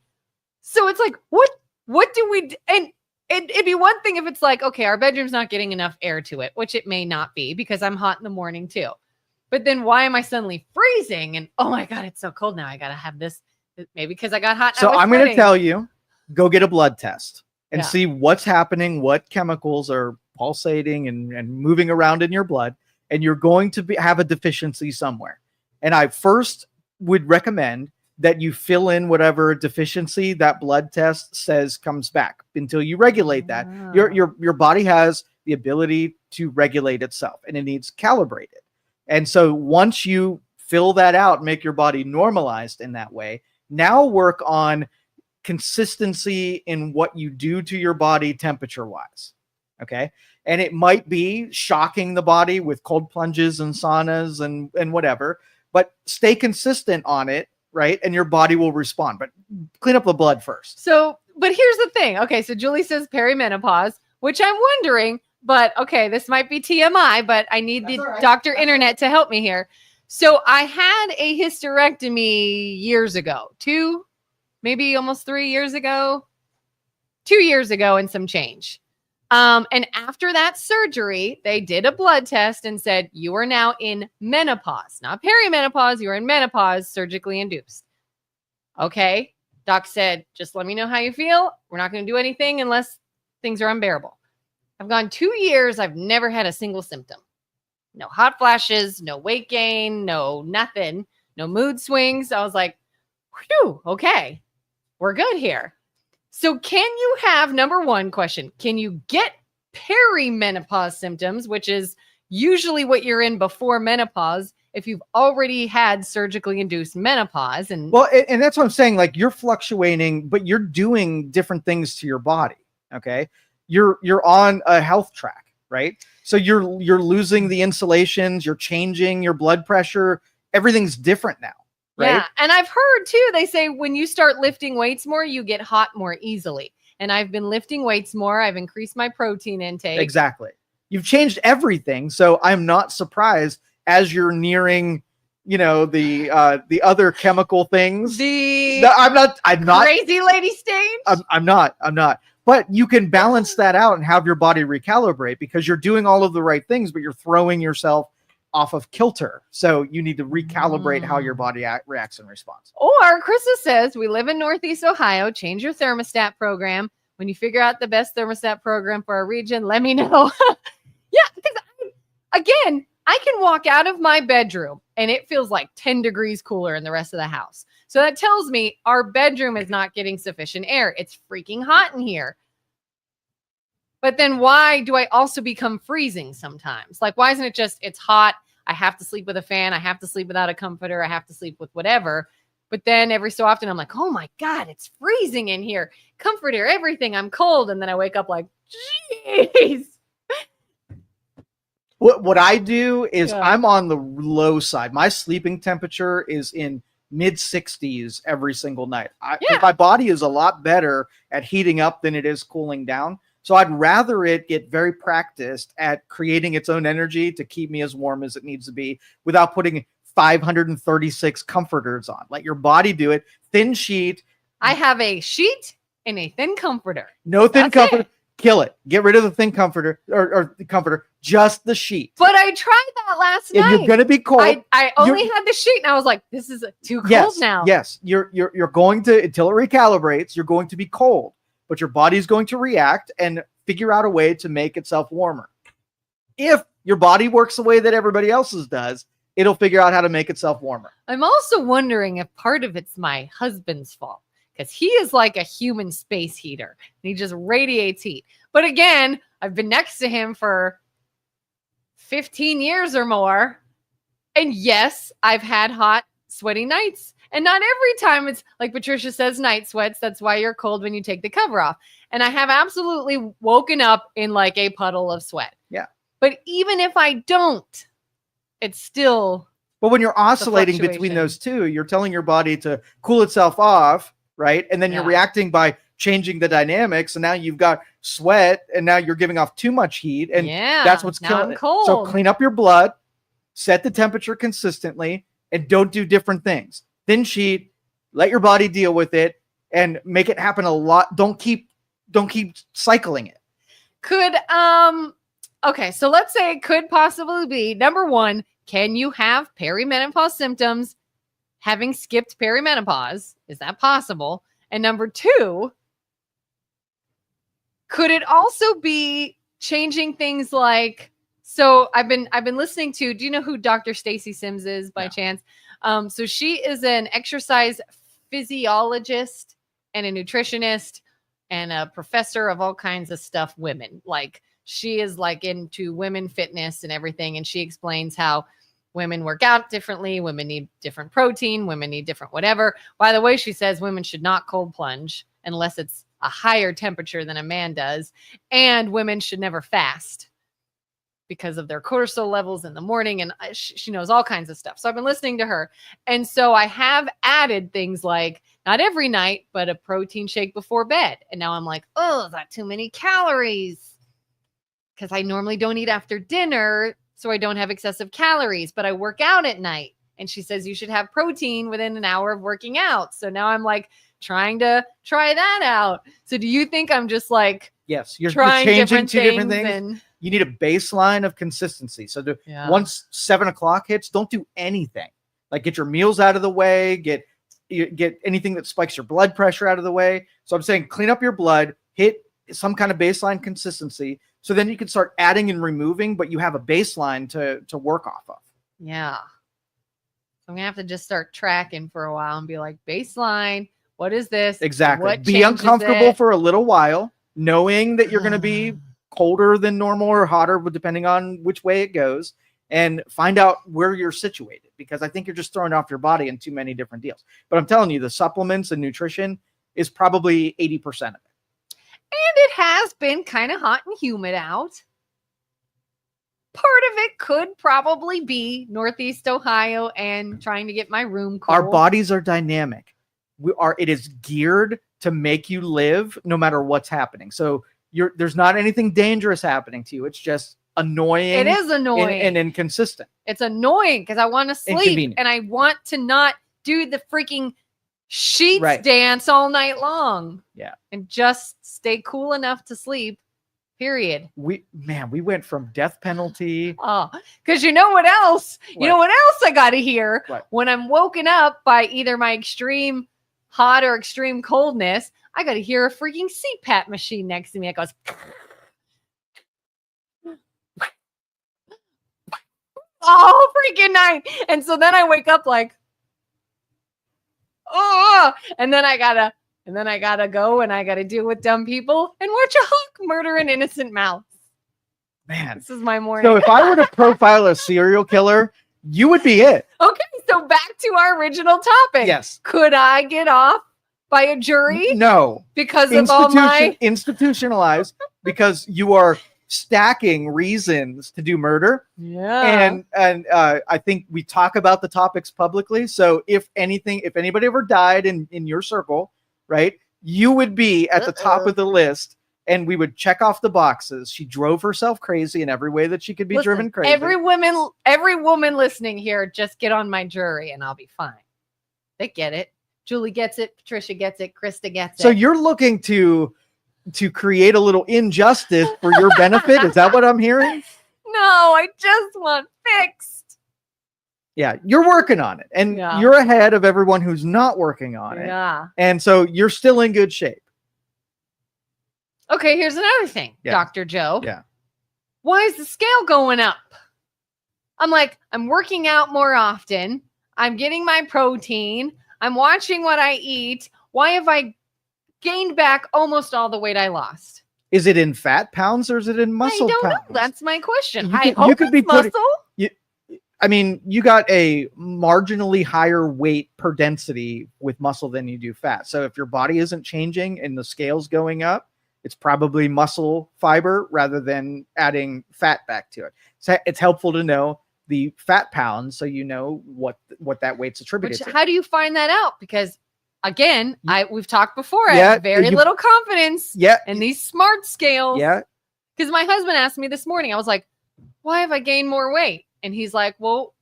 So it's like, what do we do? And it'd be one thing if it's like, okay, our bedroom's not getting enough air to it, which it may not be because I'm hot in the morning too. But then why am I suddenly freezing? And oh my God, it's so cold now. I got to have this. Maybe because I got hot. So I'm going to tell you, go get a blood test and Yeah. see what's happening, what chemicals are pulsating and moving around in your blood. And you're going to have a deficiency somewhere. And I first would recommend that you fill in whatever deficiency that blood test says comes back until you regulate that. Your body has the ability to regulate itself, and it needs calibrated. And so once you fill that out, make your body normalized in that way, now work on consistency in what you do to your body temperature wise. Okay. And it might be shocking the body with cold plunges and saunas and whatever, but stay consistent on it. Right. And your body will respond, but clean up the blood first. So, but here's the thing. Okay. So Julie says perimenopause, which I'm wondering, but okay, this might be TMI, but I need the Dr. Internet to help me here. So I had a hysterectomy years ago, maybe almost 3 years ago, 2 years ago and some change. And after that surgery, they did a blood test and said, you are now in menopause, not perimenopause. You're in menopause, surgically induced. Okay. Doc said, just let me know how you feel. We're not going to do anything unless things are unbearable. I've gone 2 years. I've never had a single symptom. No hot flashes, no weight gain, no nothing, no mood swings. I was like, whew, okay, we're good here. So can you have, number one question, can you get perimenopause symptoms, which is usually what you're in before menopause, if you've already had surgically induced menopause? And well, and that's what I'm saying. Like, you're fluctuating, but you're doing different things to your body. Okay. You're on a health track, right? So you're losing the insulations, you're changing your blood pressure. Everything's different now. Right? Yeah. And I've heard too, they say when you start lifting weights more, you get hot more easily. And I've been lifting weights more. I've increased my protein intake. Exactly. You've changed everything. So I'm not surprised as you're nearing, the other chemical things. I'm not crazy lady stage. I'm not. But you can balance that out and have your body recalibrate because you're doing all of the right things, but you're throwing yourself off of kilter. So you need to recalibrate how your body reacts and responds. Or Krista says, we live in Northeast Ohio. Change your thermostat program. When you figure out the best thermostat program for our region, let me know. Yeah, because again, I can walk out of my bedroom and it feels like 10 degrees cooler in the rest of the house. So that tells me our bedroom is not getting sufficient air. It's freaking hot in here. But then why do I also become freezing sometimes? Like, why isn't it just, it's hot, I have to sleep with a fan, I have to sleep without a comforter, I have to sleep with whatever. But then every so often I'm like, oh my God, it's freezing in here. Comforter, everything, I'm cold. And then I wake up like, jeez. What I do is I'm on the low side. My sleeping temperature is in mid 60s every single night. My body is a lot better at heating up than it is cooling down. So I'd rather it get very practiced at creating its own energy to keep me as warm as it needs to be without putting 536 comforters on. Let your body do it. Thin sheet. I have a sheet and a thin comforter. No thin comforter. Kill it. Get rid of the thin comforter or the comforter. Just the sheet. But I tried that last night. You're going to be cold. I only had the sheet and I was like, this is too cold now. Yes. You're going to, until it recalibrates, you're going to be cold. But your body's going to react and figure out a way to make itself warmer. If your body works the way that everybody else's does, it'll figure out how to make itself warmer. I'm also wondering if part of it's my husband's fault because he is like a human space heater. And he just radiates heat. But again, I've been next to him for 15 years or more. And yes, I've had hot, sweaty nights. And not every time it's like Patricia says, night sweats. That's why you're cold when you take the cover off. And I have absolutely woken up in like a puddle of sweat. Yeah. But even if I don't, it's still. But when you're oscillating between those two, you're telling your body to cool itself off, right? And then you're reacting by changing the dynamics. And now you've got sweat and now you're giving off too much heat. And that's what's killing it. So clean up your blood, set the temperature consistently, and don't do different things. Thin sheet, let your body deal with it and make it happen a lot. Don't keep cycling it. Okay, so let's say it could possibly be number one, can you have perimenopause symptoms having skipped perimenopause? Is that possible? And number two, could it also be changing things like, so I've been listening to, do you know who Dr. Stacy Sims is by chance? So she is an exercise physiologist and a nutritionist and a professor of all kinds of stuff, women. Like, she is like into women fitness and everything. And she explains how women work out differently. Women need different protein. Women need different whatever. By the way, she says women should not cold plunge unless it's a higher temperature than a man does. And women should never fast because of their cortisol levels in the morning. And she knows all kinds of stuff. So I've been listening to her. And so I have added things like, not every night, but a protein shake before bed. And now I'm like, oh, is that too many calories? Because I normally don't eat after dinner, so I don't have excessive calories, but I work out at night. And she says you should have protein within an hour of working out. So now I'm like trying to try that out. So do you think I'm just like, yes, you're trying changing different two different things things? You need a baseline of consistency. So once 7 o'clock hits, don't do anything. Like, get your meals out of the way, get anything that spikes your blood pressure out of the way. So I'm saying clean up your blood, hit some kind of baseline consistency. So then you can start adding and removing, but you have a baseline to work off of. Yeah. So I'm going to have to just start tracking for a while and be like, baseline, what is this? Exactly. What be changes uncomfortable it? for a little while, knowing that you're going to be colder than normal or hotter, depending on which way it goes, and find out where you're situated, because I think you're just throwing off your body in too many different deals. But I'm telling you, the supplements and nutrition is probably 80% of it. And it has been kind of hot and humid out. Part of it could probably be Northeast Ohio and trying to get my room cool. Our bodies are dynamic. It is geared to make you live no matter what's happening. So there's not anything dangerous happening to you. It's just annoying. It is annoying and inconsistent. It's annoying because I want to sleep and I want to not do the freaking sheets dance all night long. Yeah. And just stay cool enough to sleep. Period. We went from death penalty. Oh, because you know what else? What? You know what else I got to hear? What? When I'm woken up by either my extreme hot or extreme coldness, I got to hear a freaking CPAP machine next to me. It goes all freaking night. And so then I wake up like, oh, and then I gotta go and I gotta deal with dumb people and watch a hawk murder an innocent mouse. Man, this is my morning. So if I were to profile a serial killer, you would be it. Okay, so back to our original topic. Yes. Could I get off by a jury? No. Because of all my institutionalized, because you are stacking reasons to do murder. Yeah. And I think we talk about the topics publicly. So if anybody ever died in your circle, right, you would be at the top of the list, and we would check off the boxes. She drove herself crazy in every way that she could be driven crazy. Every woman listening here, just get on my jury and I'll be fine. They get it. Julie gets it. Patricia gets it. Krista gets it. So you're looking to create a little injustice for your benefit? Is that what I'm hearing? No, I just want fixed. Yeah, you're working on it. And you're ahead of everyone who's not working on it. Yeah. And so you're still in good shape. Okay, here's another thing, Dr. Joe. Yeah. Why is the scale going up? I'm like, I'm working out more often. I'm getting my protein. I'm watching what I eat. Why have I gained back almost all the weight I lost? Is it in fat pounds or is it in muscle pounds? I don't know. That's my question. You could be muscle. You got a marginally higher weight per density with muscle than you do fat. So if your body isn't changing and the scale's going up, it's probably muscle fiber rather than adding fat back to it. So it's helpful to know the fat pounds so you know what that weight's attributed to. How do you find that out? Because again, we've talked before. I have very little confidence in these smart scales. Yeah. Because my husband asked me this morning, I was like, why have I gained more weight? And he's like, well,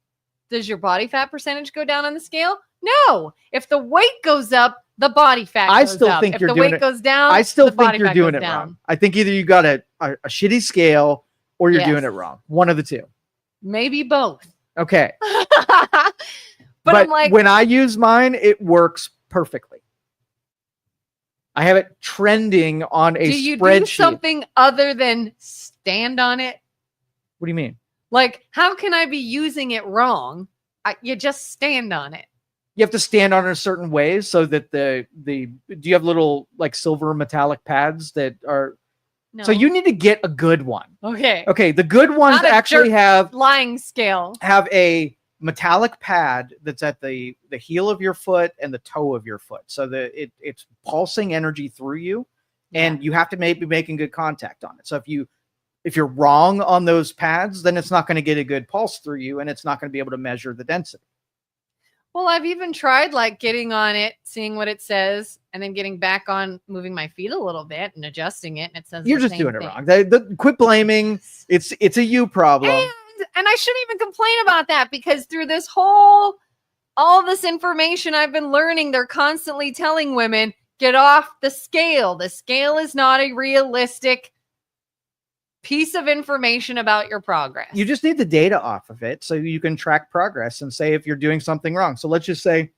does your body fat percentage go down on the scale? No. If the weight goes up, the body fat goes up. I still think you're doing it. If the weight goes down, I still think you're doing it wrong. I think either you got a shitty scale or you're doing it wrong. One of the two. Maybe both. Okay. But I'm like, when I use mine, it works perfectly. I have it trending on a spreadsheet. Do you do something other than stand on it? What do you mean? Like, how can I be using it wrong? You just stand on it. You have to stand on it a certain way so that do you have little like silver metallic pads that are, No. so you need to get a good one. Okay. Okay. The good ones Not a actually jerk flying scale. have a metallic pad that's at the heel of your foot and the toe of your foot. So that it's pulsing energy through you, and you have to be making good contact on it. So if you're wrong on those pads, then it's not going to get a good pulse through you, and it's not going to be able to measure the density. Well, I've even tried like getting on it, seeing what it says, and then getting back on, moving my feet a little bit and adjusling it, and it says You're just doing it wrong. Quit blaming. It's a you problem. And I shouldn't even complain about that, because through this all this information I've been learning, they're constantly telling women, get off the scale. The scale is not a realistic piece of information about your progress. You just need the data off of it so you can track progress and say if you're doing something wrong. So let's just say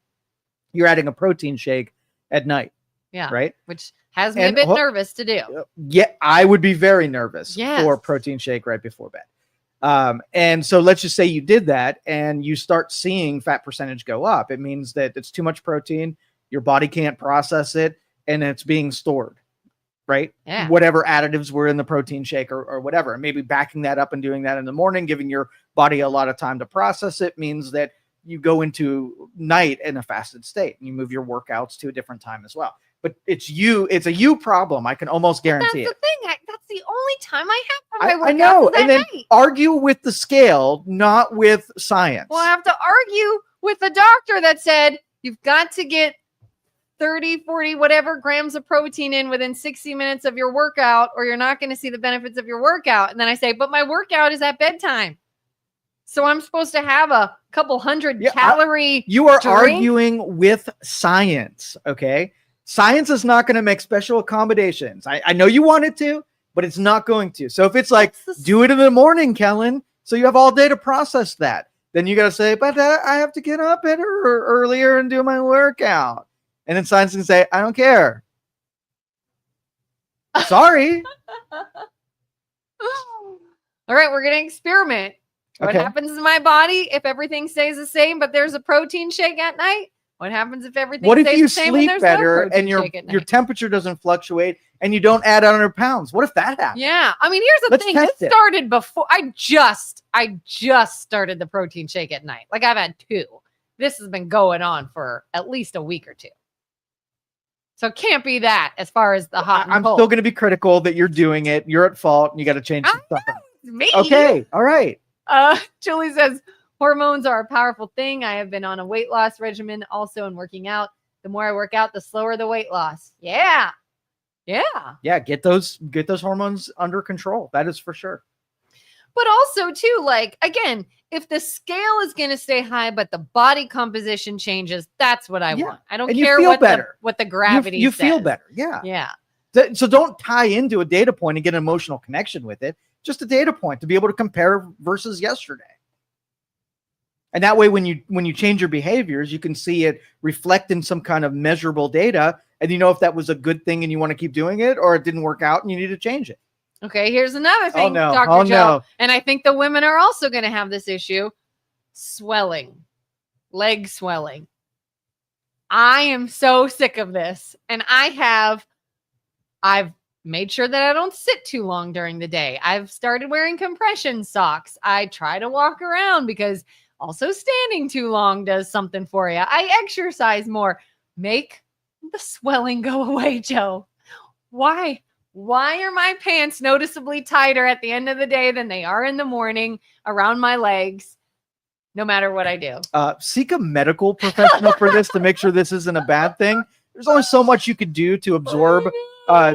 you're adding a protein shake at night. Yeah. Right. Which has me a bit nervous to do. Yeah. I would be very nervous for a protein shake right before bed. And so let's just say you did that and you start seeing fat percentage go up. It means that it's too much protein. Your body can't process it and it's being stored. Right? Yeah. Whatever additives were in the protein shake or whatever. And maybe backing that up and doing that in the morning, giving your body a lot of time to process it, means that you go into night in a fasted state and you move your workouts to a different time as well. But it's a you problem. I can almost guarantee That's it. the thing. That's the only time I have for my workouts. I know. And then night. Argue with the scale, not with science. Well, I have to argue with the doctor that said, you've got to get 30, 40, whatever grams of protein in within 60 minutes of your workout, or you're not going to see the benefits of your workout. And then I say, but my workout is at bedtime. So I'm supposed to have a couple hundred calorie. You are arguing with science. Okay. Science is not going to make special accommodations. I know you want it to, but it's not going to. So if it's like, do it in the morning, Kelin, so you have all day to process that, then you got to say, but I have to get up earlier and do my workout. And then science can say, I don't care. Sorry. All right, we're going to experiment. What happens in my body if everything stays the same, but there's a protein shake at night? What happens if everything stays the same and there's no protein shake at night? Your temperature doesn't fluctuate and you don't add 100 pounds? What if that happens? Yeah. I mean, here's the thing. This started before I just started the protein shake at night. Like I've had 2. This has been going on for at least a week or 2. So it can't be that as far as the hot and I'm cold. still going to be critical that you're doing it. You're at fault and you got to change some stuff. Me. Okay. All right. Julie says, hormones are a powerful thing. I have been on a weight loss regimen also and working out. The more I work out, the slower the weight loss. Yeah. Yeah. Yeah. Get those hormones under control. That is for sure. But also too, like, again, if the scale is going to stay high, but the body composition changes, that's what I want. I don't care what the gravity you says. feel better. Yeah. Yeah. So don't tie into a data point and get an emotional connection with it. Just a data point to be able to compare versus yesterday. And that way, when you change your behaviors, you can see it reflect in some kind of measurable data. And you know if that was a good thing and you want to keep doing it, or it didn't work out and you need to change it. Okay, here's another thing, Dr. Joe. No. And I think the women are also going to have this issue. Swelling. Leg swelling. I am so sick of this. And I've made sure that I don't sit too long during the day. I've started wearing compression socks. I try to walk around because also standing too long does something for you. I exercise more. Make the swelling go away, Joe. Why? Why are my pants noticeably tighter at the end of the day than they are in the morning around my legs, no matter what I do? Seek a medical professional for this to make sure this isn't a bad thing. There's only so much you could do to absorb,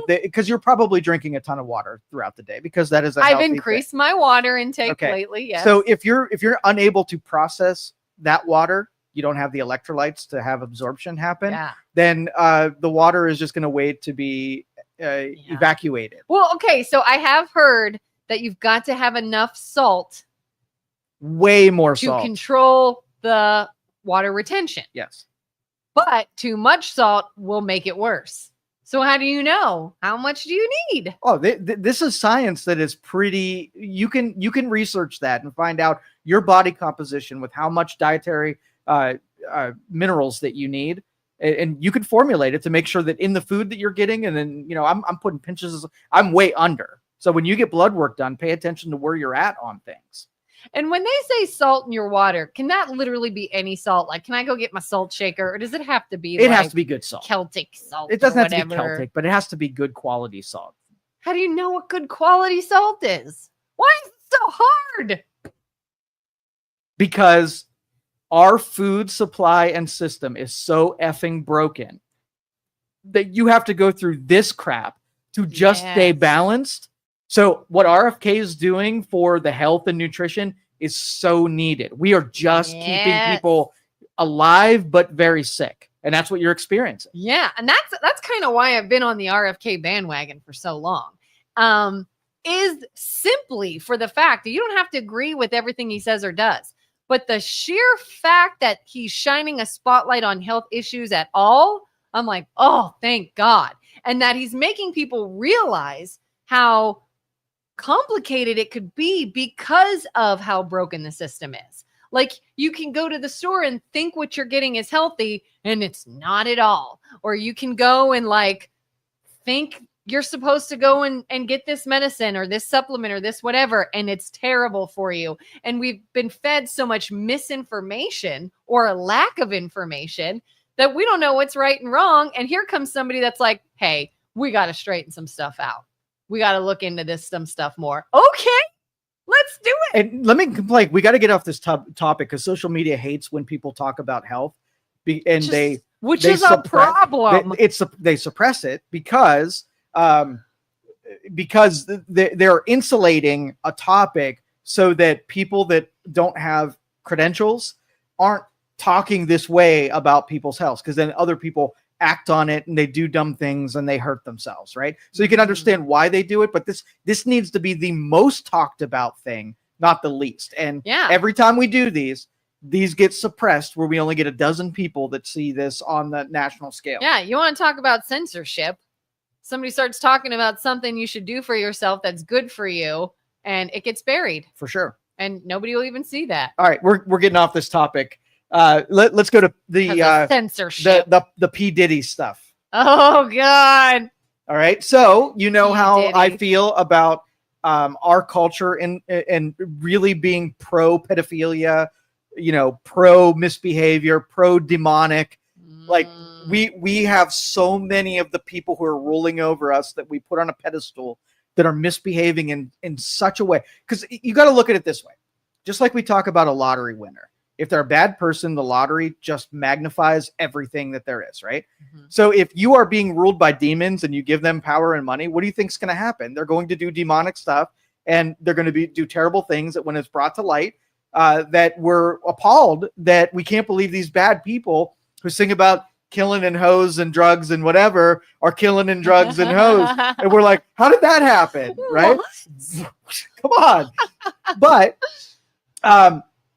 because you're probably drinking a ton of water throughout the day, because that is I've increased my water intake lately. Yes. So if you're unable to process that water, you don't have the electrolytes to have absorption happen. Then the water is just going to wait to be evacuated. Well, okay. So I have heard that you've got to have enough salt, way more salt, to control the water retention. Yes. But too much salt will make it worse. So how do you know? How much do you need? Oh, this is science that is pretty. You can research that and find out your body composition with how much dietary minerals that you need. And you can formulate it to make sure that in the food that you're getting, and then, I'm putting pinches. I'm way under. So when you get blood work done, pay attention to where you're at on things. And when they say salt in your water, can that literally be any salt? Like, can I go get my salt shaker, or does it have to be? It has to be good salt. Celtic salt. It doesn't have to be Celtic, but it has to be good quality salt. How do you know what good quality salt is? Why is it so hard? Because our food supply and system is so effing broken that you have to go through this crap to just stay balanced. So what RFK is doing for the health and nutrition is so needed. We are just keeping people alive, but very sick. And that's what you're experiencing. Yeah. And that's kind of why I've been on the RFK bandwagon for so long. Is simply for the fact that you don't have to agree with everything he says or does. But the sheer fact that he's shining a spotlight on health issues at all, I'm like, oh, thank God. And that he's making people realize how complicated it could be because of how broken the system is. Like, you can go to the store and think what you're getting is healthy, and it's not at all. Or you can go and think you're supposed to go and get this medicine or this supplement or this whatever, and it's terrible for you. And we've been fed so much misinformation or a lack of information that we don't know what's right and wrong. And here comes somebody that's like, hey, we got to straighten some stuff out. We got to look into some stuff more. Okay, let's do it. And let me complain. We got to get off this topic because social media hates when people talk about health, which is a problem. They suppress it because they're insulating a topic so that people that don't have credentials aren't talking this way about people's health, because then other people act on it and they do dumb things and they hurt themselves, right? So you can understand why they do it, but this needs to be the most talked about thing, not the least. And every time we do these get suppressed where we only get a dozen people that see this on the national scale. Yeah, you want to talk about censorship? Somebody starts talking about something you should do for yourself that's good for you, and it gets buried. For sure. And nobody will even see that. All right, we're getting off this topic. Let's go to the censorship, the P. Diddy stuff. Oh God! All right, so you know how Diddy. I feel about our culture and really being pro pedophilia, pro misbehavior, pro demonic. Like we have so many of the people who are ruling over us that we put on a pedestal that are misbehaving in such a way. Because you got to look at it this way, just like we talk about a lottery winner. If they're a bad person, the lottery just magnifies everything that there is, right? Mm-hmm. So if you are being ruled by demons and you give them power and money, what do you think is going to happen? They're going to do demonic stuff, and they're going to do terrible things that when it's brought to light, that we're appalled that we can't believe these bad people who sing about killing and hoes and drugs and whatever are killing and drugs and hoes. And we're like, how did that happen? Right? Come on. But,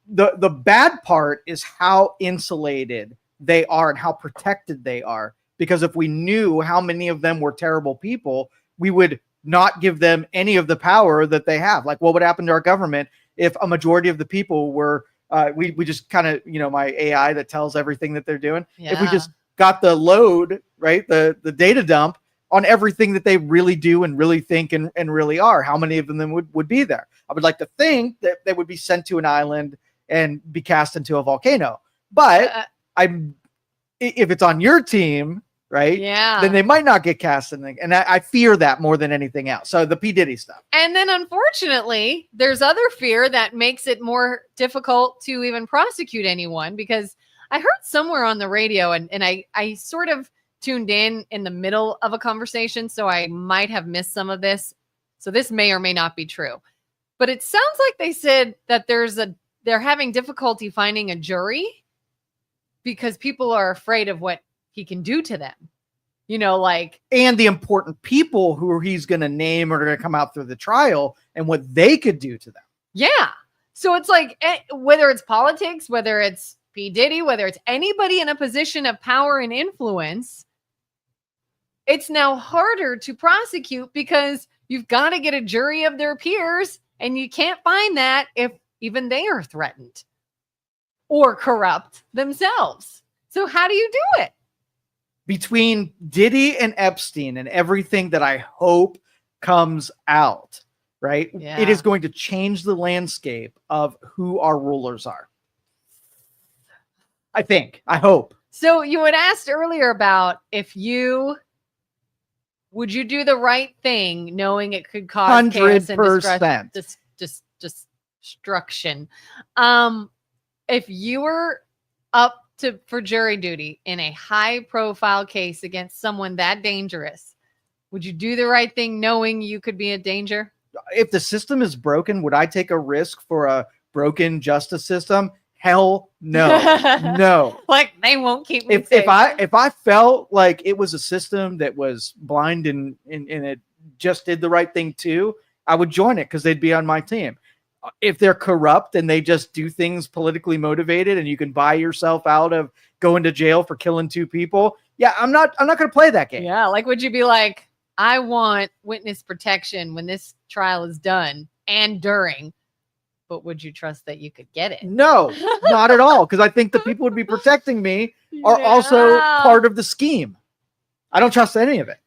the bad part is how insulated they are and how protected they are. Because if we knew how many of them were terrible people, we would not give them any of the power that they have. Like, what would happen to our government if a majority of the people were, we just kind of, my AI that tells everything that they're doing. Yeah. If we just got the load, right, the data dump on everything that they really do and really think and really are, how many of them would be there? I would like to think that they would be sent to an island and be cast into a volcano. But if it's on your team, right? Yeah. Then they might not get cast in. And I fear that more than anything else. So the P. Diddy stuff. And then unfortunately, there's other fear that makes it more difficult to even prosecute anyone, because I heard somewhere on the radio and I sort of tuned in the middle of a conversation, so I might have missed some of this. So this may or may not be true. But it sounds like they said that they're having difficulty finding a jury because people are afraid of what he can do to them. And the important people who he's going to name are going to come out through the trial and what they could do to them. Yeah. So it's like, whether it's politics, whether it's P. Diddy, whether it's anybody in a position of power and influence, it's now harder to prosecute because you've got to get a jury of their peers, and you can't find that if even they are threatened. or corrupt themselves. So how do you do it? Between Diddy and Epstein and everything that I hope comes out, right? Yeah. It is going to change the landscape of who our rulers are. I hope. So you had asked earlier about would you do the right thing knowing it could cause chaos and 100%. destruction? If you were up for jury duty in a high profile case against someone that dangerous, would you do the right thing knowing you could be a danger? If the system is broken, would I take a risk for a broken justice system? Hell no. No. Like they won't keep me if safe. if I felt like it was a system that was blind and it just did the right thing too, I would join it because they'd be on my team. If they're corrupt and they just do things politically motivated and you can buy yourself out of going to jail for killing 2 people, yeah, I'm not going to play that game. Yeah, like would you be like, I want witness protection when this trial is done and during, but would you trust that you could get it? No, not at all, because I think the people would be protecting me are also part of the scheme. I don't trust any of it.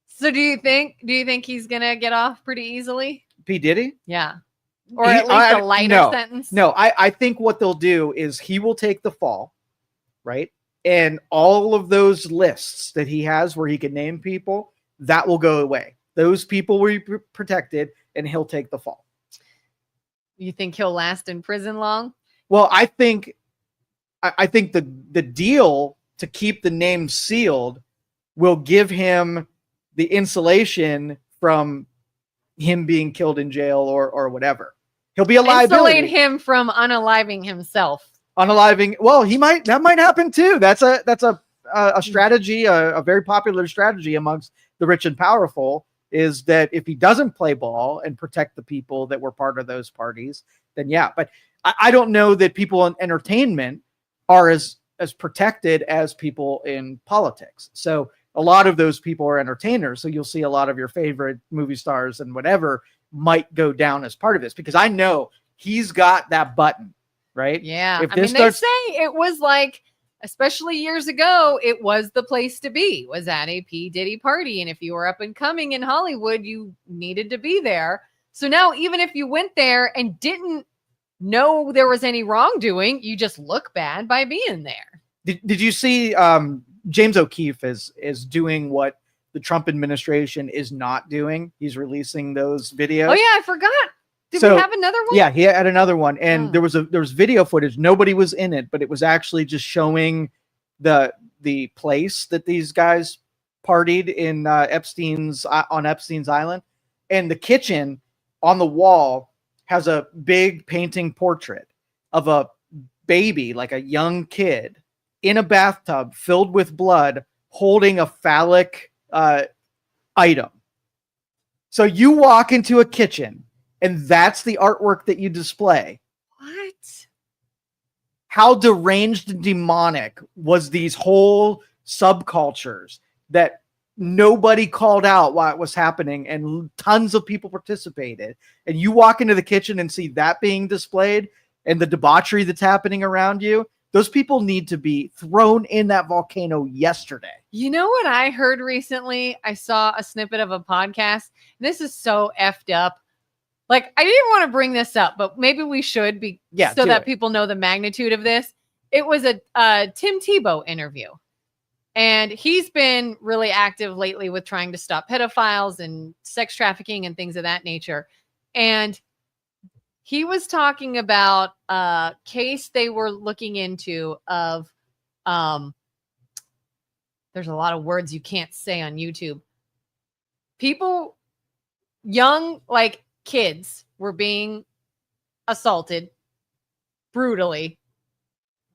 So do you think he's going to get off pretty easily? P. Diddy? Yeah. Or at least a lighter sentence? No, I think what they'll do is he will take the fall, right? And all of those lists that he has where he can name people, that will go away. Those people will be protected and he'll take the fall. You think he'll last in prison long? Well, I think the deal to keep the name sealed will give him the insulation from him being killed in jail or whatever. He'll be a liability. Insulate him from unaliving himself. Unaliving. Well, that might happen too. That's a strategy, a very popular strategy amongst the rich and powerful, is that if he doesn't play ball and protect the people that were part of those parties, then yeah. But I don't know that people in entertainment are as protected as people in politics. So a lot of those people are entertainers. So you'll see a lot of your favorite movie stars and whatever might go down as part of this, because I know he's got that button, right? Yeah. They say it was like, especially years ago, it was the place to be, was at a P. Diddy party. And if you were up and coming in Hollywood, you needed to be there. So now, even if you went there and didn't know there was any wrongdoing, you just look bad by being there. Did you see James O'Keefe is doing what the Trump administration is not doing? He's releasing those videos. Oh yeah, I forgot. Did we have another one? Yeah, he had another one, and there was video footage. Nobody was in it, but it was actually just showing the place that these guys partied in on Epstein's Island, and the kitchen on the wall has a big painting portrait of a baby, like a young kid, in a bathtub filled with blood, holding a phallic item. So you walk into a kitchen, and that's the artwork that you display. What? How deranged and demonic was these whole subcultures that nobody called out while it was happening, and tons of people participated. And you walk into the kitchen and see that being displayed and the debauchery that's happening around you. Those people need to be thrown in that volcano yesterday. You know what I heard recently? I saw a snippet of a podcast. This is so effed up. Like, I didn't want to bring this up, but maybe we should be so that people know the magnitude of this. It was a Tim Tebow interview. And he's been really active lately with trying to stop pedophiles and sex trafficking and things of that nature. And he was talking about a case they were looking into of, there's a lot of words you can't say on YouTube. People, young, like kids, were being assaulted brutally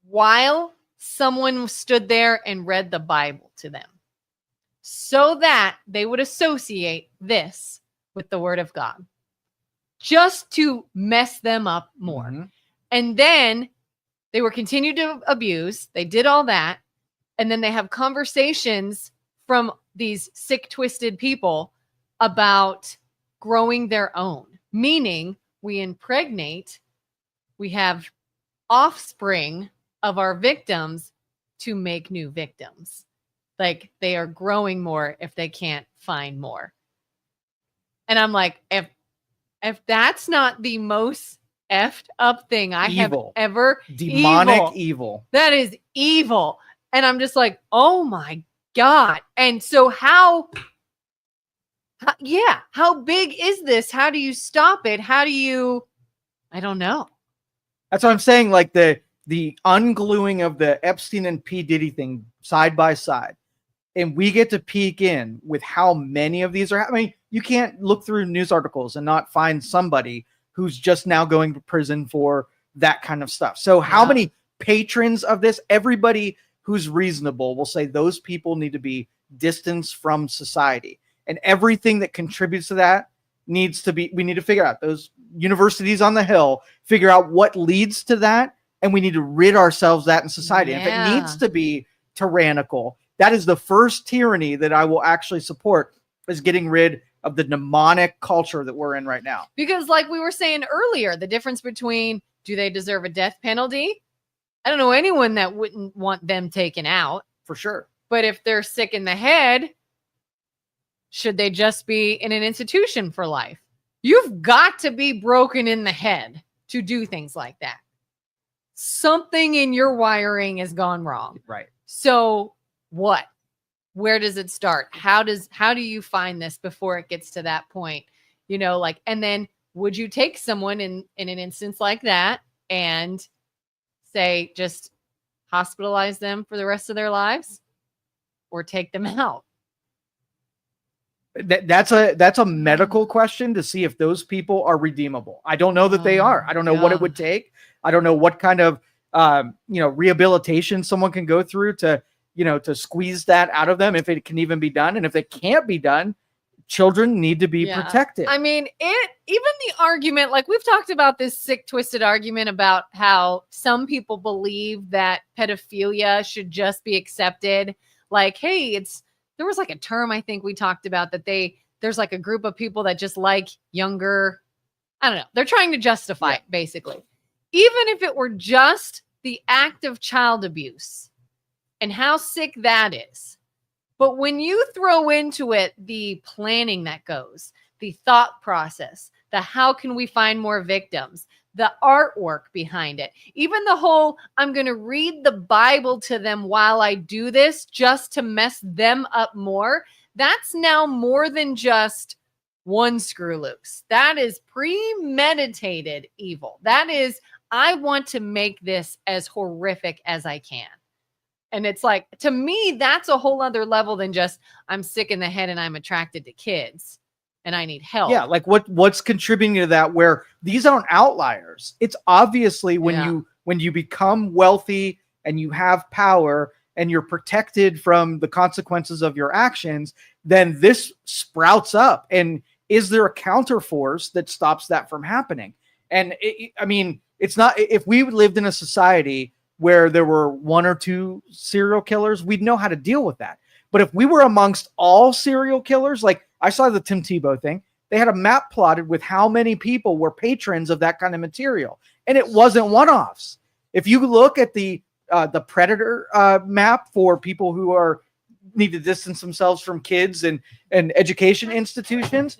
while someone stood there and read the Bible to them so that they would associate this with the word of God, just to mess them up more. Mm-hmm. And then they were continued to abuse. They did all that. And then they have conversations from these sick, twisted people about growing their own, meaning we impregnate, we have offspring of our victims to make new victims. Like they are growing more if they can't find more. And I'm like, if that's not the most effed up thing I Evil. have ever Demonic evil. That is evil. And I'm just like, oh my God. And so how big is this? How do you stop it? How do you, I don't know. That's what I'm saying. Like the ungluing of the Epstein and P. Diddy thing side by side. And we get to peek in with how many of these are happening. You can't look through news articles and not find somebody who's just now going to prison for that kind of stuff. So how many patrons of this, everybody who's reasonable will say those people need to be distanced from society. And everything that contributes to that needs to be, we need to figure out those universities on the Hill, figure out what leads to that. And we need to rid ourselves of that in society. And if it needs to be tyrannical, that is the first tyranny that I will actually support, is getting rid of the demonic culture that we're in right now. Because like we were saying earlier, the difference between, do they deserve a death penalty? I don't know anyone that wouldn't want them taken out. For sure. But if they're sick in the head, should they just be in an institution for life? You've got to be broken in the head to do things like that. Something in your wiring has gone wrong. Right. So what? Where does it start? How do you find this before it gets to that point? You know, like, and then would you take someone in an instance like that and say, just hospitalize them for the rest of their lives, or take them out? That's a medical question to see if those people are redeemable. I don't know that they are. I don't know what it would take. I don't know what kind of rehabilitation someone can go through to squeeze that out of them, if it can even be done. And if it can't be done, children need to be protected. I mean, even the argument, like we've talked about this sick, twisted argument about how some people believe that pedophilia should just be accepted. Like, hey, there was like a term I think we talked about that there's like a group of people that just like younger, I don't know. They're trying to justify it, basically. Even if it were just the act of child abuse and how sick that is. But when you throw into it the planning that goes, the thought process, the how can we find more victims, the artwork behind it, even the whole, I'm going to read the Bible to them while I do this just to mess them up more. That's now more than just one screw loose. That is premeditated evil. That is, I want to make this as horrific as I can. And it's like, to me, that's a whole other level than just, I'm sick in the head and I'm attracted to kids and I need help. Yeah, like what's contributing to that, where these aren't outliers. It's obviously when you become wealthy and you have power and you're protected from the consequences of your actions, then this sprouts up. And is there a counterforce that stops that from happening? And it's not, if we lived in a society where there were one or two serial killers, we'd know how to deal with that. But if we were amongst all serial killers, like I saw the Tim Tebow thing, they had a map plotted with how many people were patrons of that kind of material. And it wasn't one-offs. If you look at the Predator map for people who need to distance themselves from kids and education institutions,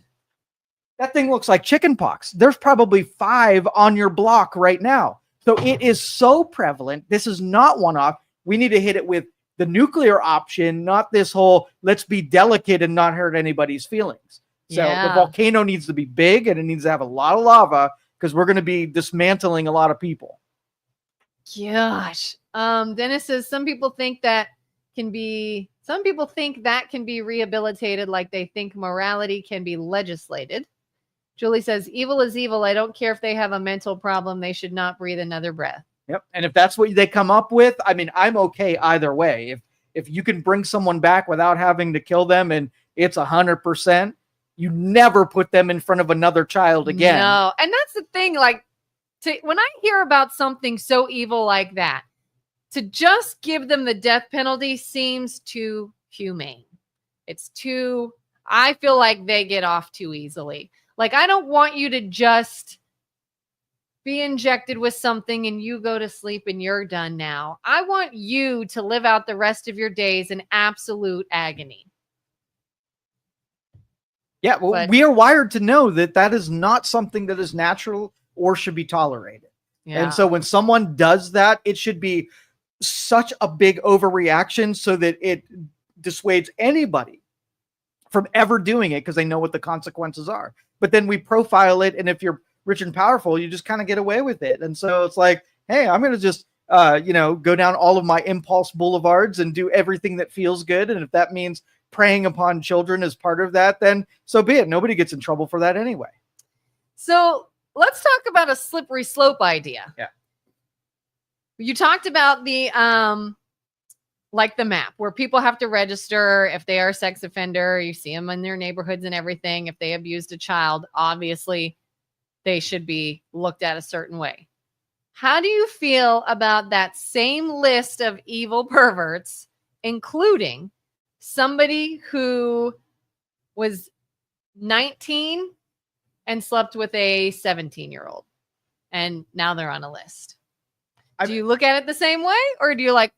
that thing looks like chickenpox. There's probably 5 on your block right now. So it is so prevalent. This is not one-off. We need to hit it with the nuclear option, not this whole let's be delicate and not hurt anybody's feelings. So the volcano needs to be big and it needs to have a lot of lava, because we're going to be dismantling a lot of people. Gosh. Dennis says some people think that can be rehabilitated, like they think morality can be legislated. Julie says, evil is evil. I don't care if they have a mental problem. They should not breathe another breath. Yep. And if that's what they come up with, I mean, I'm okay either way. If you can bring someone back without having to kill them and it's 100%, you never put them in front of another child again. No. And that's the thing. Like, when I hear about something so evil like that, to just give them the death penalty seems too humane. I feel like they get off too easily. Like, I don't want you to just be injected with something and you go to sleep and you're done now. I want you to live out the rest of your days in absolute agony. Yeah, well, But- we are wired to know that that is not something that is natural or should be tolerated. Yeah. And so when someone does that, it should be such a big overreaction so that it dissuades anybody from ever doing it because they know what the consequences are. But then we profile it, and if you're rich and powerful, you just kind of get away with it. And so it's like, hey, I'm going to just go down all of my impulse boulevards and do everything that feels good. And if that means preying upon children as part of that, then so be it. Nobody gets in trouble for that anyway. So let's talk about a slippery slope idea. Yeah. You talked about the like the map where people have to register if they are a sex offender. You see them in their neighborhoods and everything. If they abused a child, obviously they should be looked at a certain way. How do you feel about that same list of evil perverts, including somebody who was 19 and slept with a 17-year-old, and now they're on a list? Do you look at it the same way, or do you like,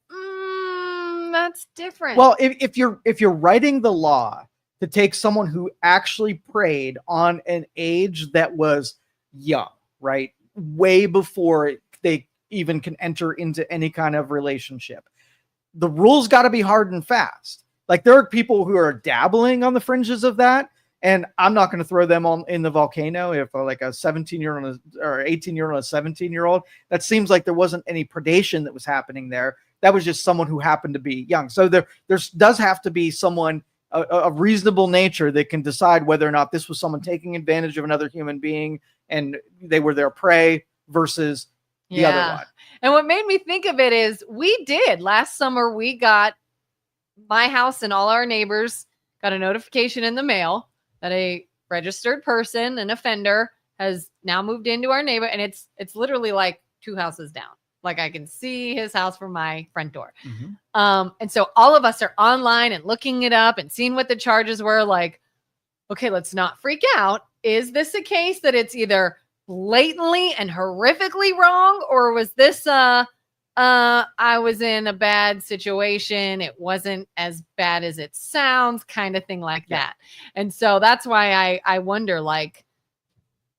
that's different? Well, if you're writing the law to take someone who actually preyed on an age that was young, right, way before they even can enter into any kind of relationship, the rules got to be hard and fast. Like, there are people who are dabbling on the fringes of that, and I'm not going to throw them on in the volcano. If like a 17-year-old or 18-year-old, a 17-year-old, that seems like there wasn't any predation that was happening there. That was just someone who happened to be young. So there does have to be someone of reasonable nature that can decide whether or not this was someone taking advantage of another human being and they were their prey versus the other one. And what made me think of it is we did last summer, we got my house and all our neighbors got a notification in the mail that a registered person, an offender, has now moved into our neighbor. And it's literally like 2 houses down. Like, I can see his house from my front door. Mm-hmm. And so all of us are online and looking it up and seeing what the charges were. Like, okay, let's not freak out. Is this a case that it's either blatantly and horrifically wrong, or was this I was in a bad situation, it wasn't as bad as it sounds, kind of thing like that? And so that's why I wonder, like,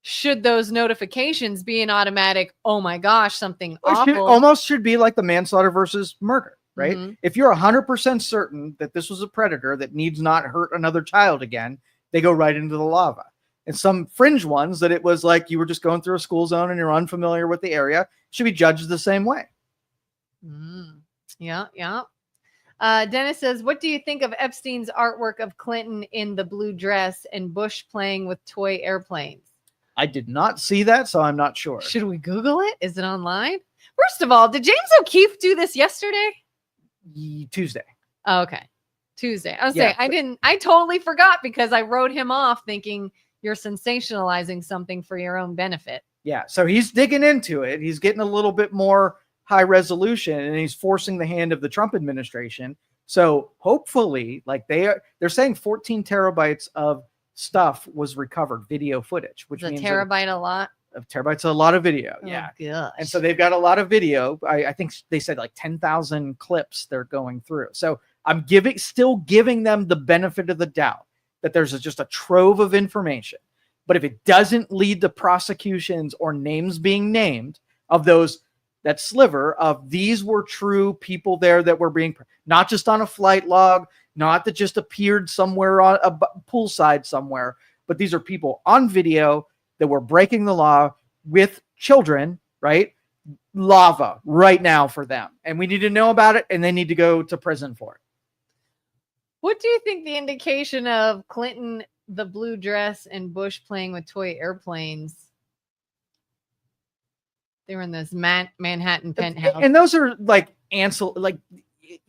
should those notifications be an automatic, oh my gosh, something awful? Almost should be like the manslaughter versus murder, right? Mm-hmm. If you're 100% certain that this was a predator that needs not hurt another child again, they go right into the lava. And some fringe ones that it was like you were just going through a school zone and you're unfamiliar with the area should be judged the same way. Yeah. Dennis says, what do you think of Epstein's artwork of Clinton in the blue dress and Bush playing with toy airplanes? I did not see that, so I'm not sure. Should we Google it? Is it online? First of all, did James O'Keefe do this yesterday? Tuesday. Oh, okay. Tuesday. I was saying, I totally forgot because I wrote him off thinking you're sensationalizing something for your own benefit. Yeah. So he's digging into it. He's getting a little bit more high resolution, and he's forcing the hand of the Trump administration. So hopefully, like they're saying 14 terabytes of stuff was recovered, video footage, which means a terabyte a lot. Of terabytes, a lot of video. Oh, yeah. Gosh. And so they've got a lot of video. I think they said like 10,000 clips they're going through. So I'm still giving them the benefit of the doubt that there's just a trove of information. But if it doesn't lead to prosecutions or names being named of that sliver of these were true people there that were being, not just on a flight log, not that just appeared somewhere on a poolside somewhere, but these are people on video that were breaking the law with children, right? Lava right now for them. And we need to know about it, and they need to go to prison for it. What do you think the indication of Clinton, the blue dress, and Bush playing with toy airplanes? They were in this Manhattan penthouse. And those are like like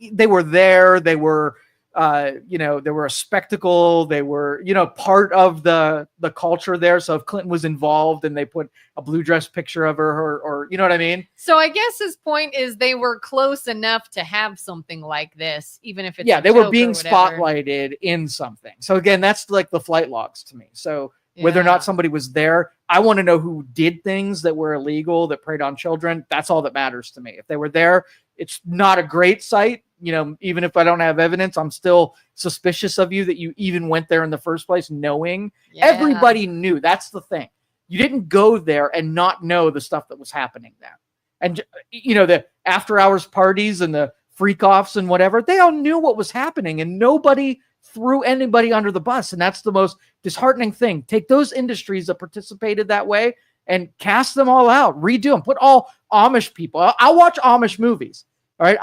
they were there. They were, they were a spectacle. They were, part of the culture there. So if Clinton was involved and they put a blue dress picture of her or you know what I mean? So I guess his point is they were close enough to have something like this, even if it's they were being spotlighted in something. So again, that's like the flight logs to me. So whether or Yeah. not somebody was there. I want to know who did things that were illegal, that preyed on children. That's all that matters to me. If they were there, it's not a great sight. Even if I don't have evidence, I'm still suspicious of you that you even went there in the first place, knowing Yeah. everybody knew. That's the thing. You didn't go there and not know the stuff that was happening there. And, the after hours parties and the freak offs and whatever, they all knew what was happening, and nobody threw anybody under the bus. And that's the most disheartening thing. Take those industries that participated that way and cast them all out, redo them, put all Amish people. I'll watch Amish movies. All right.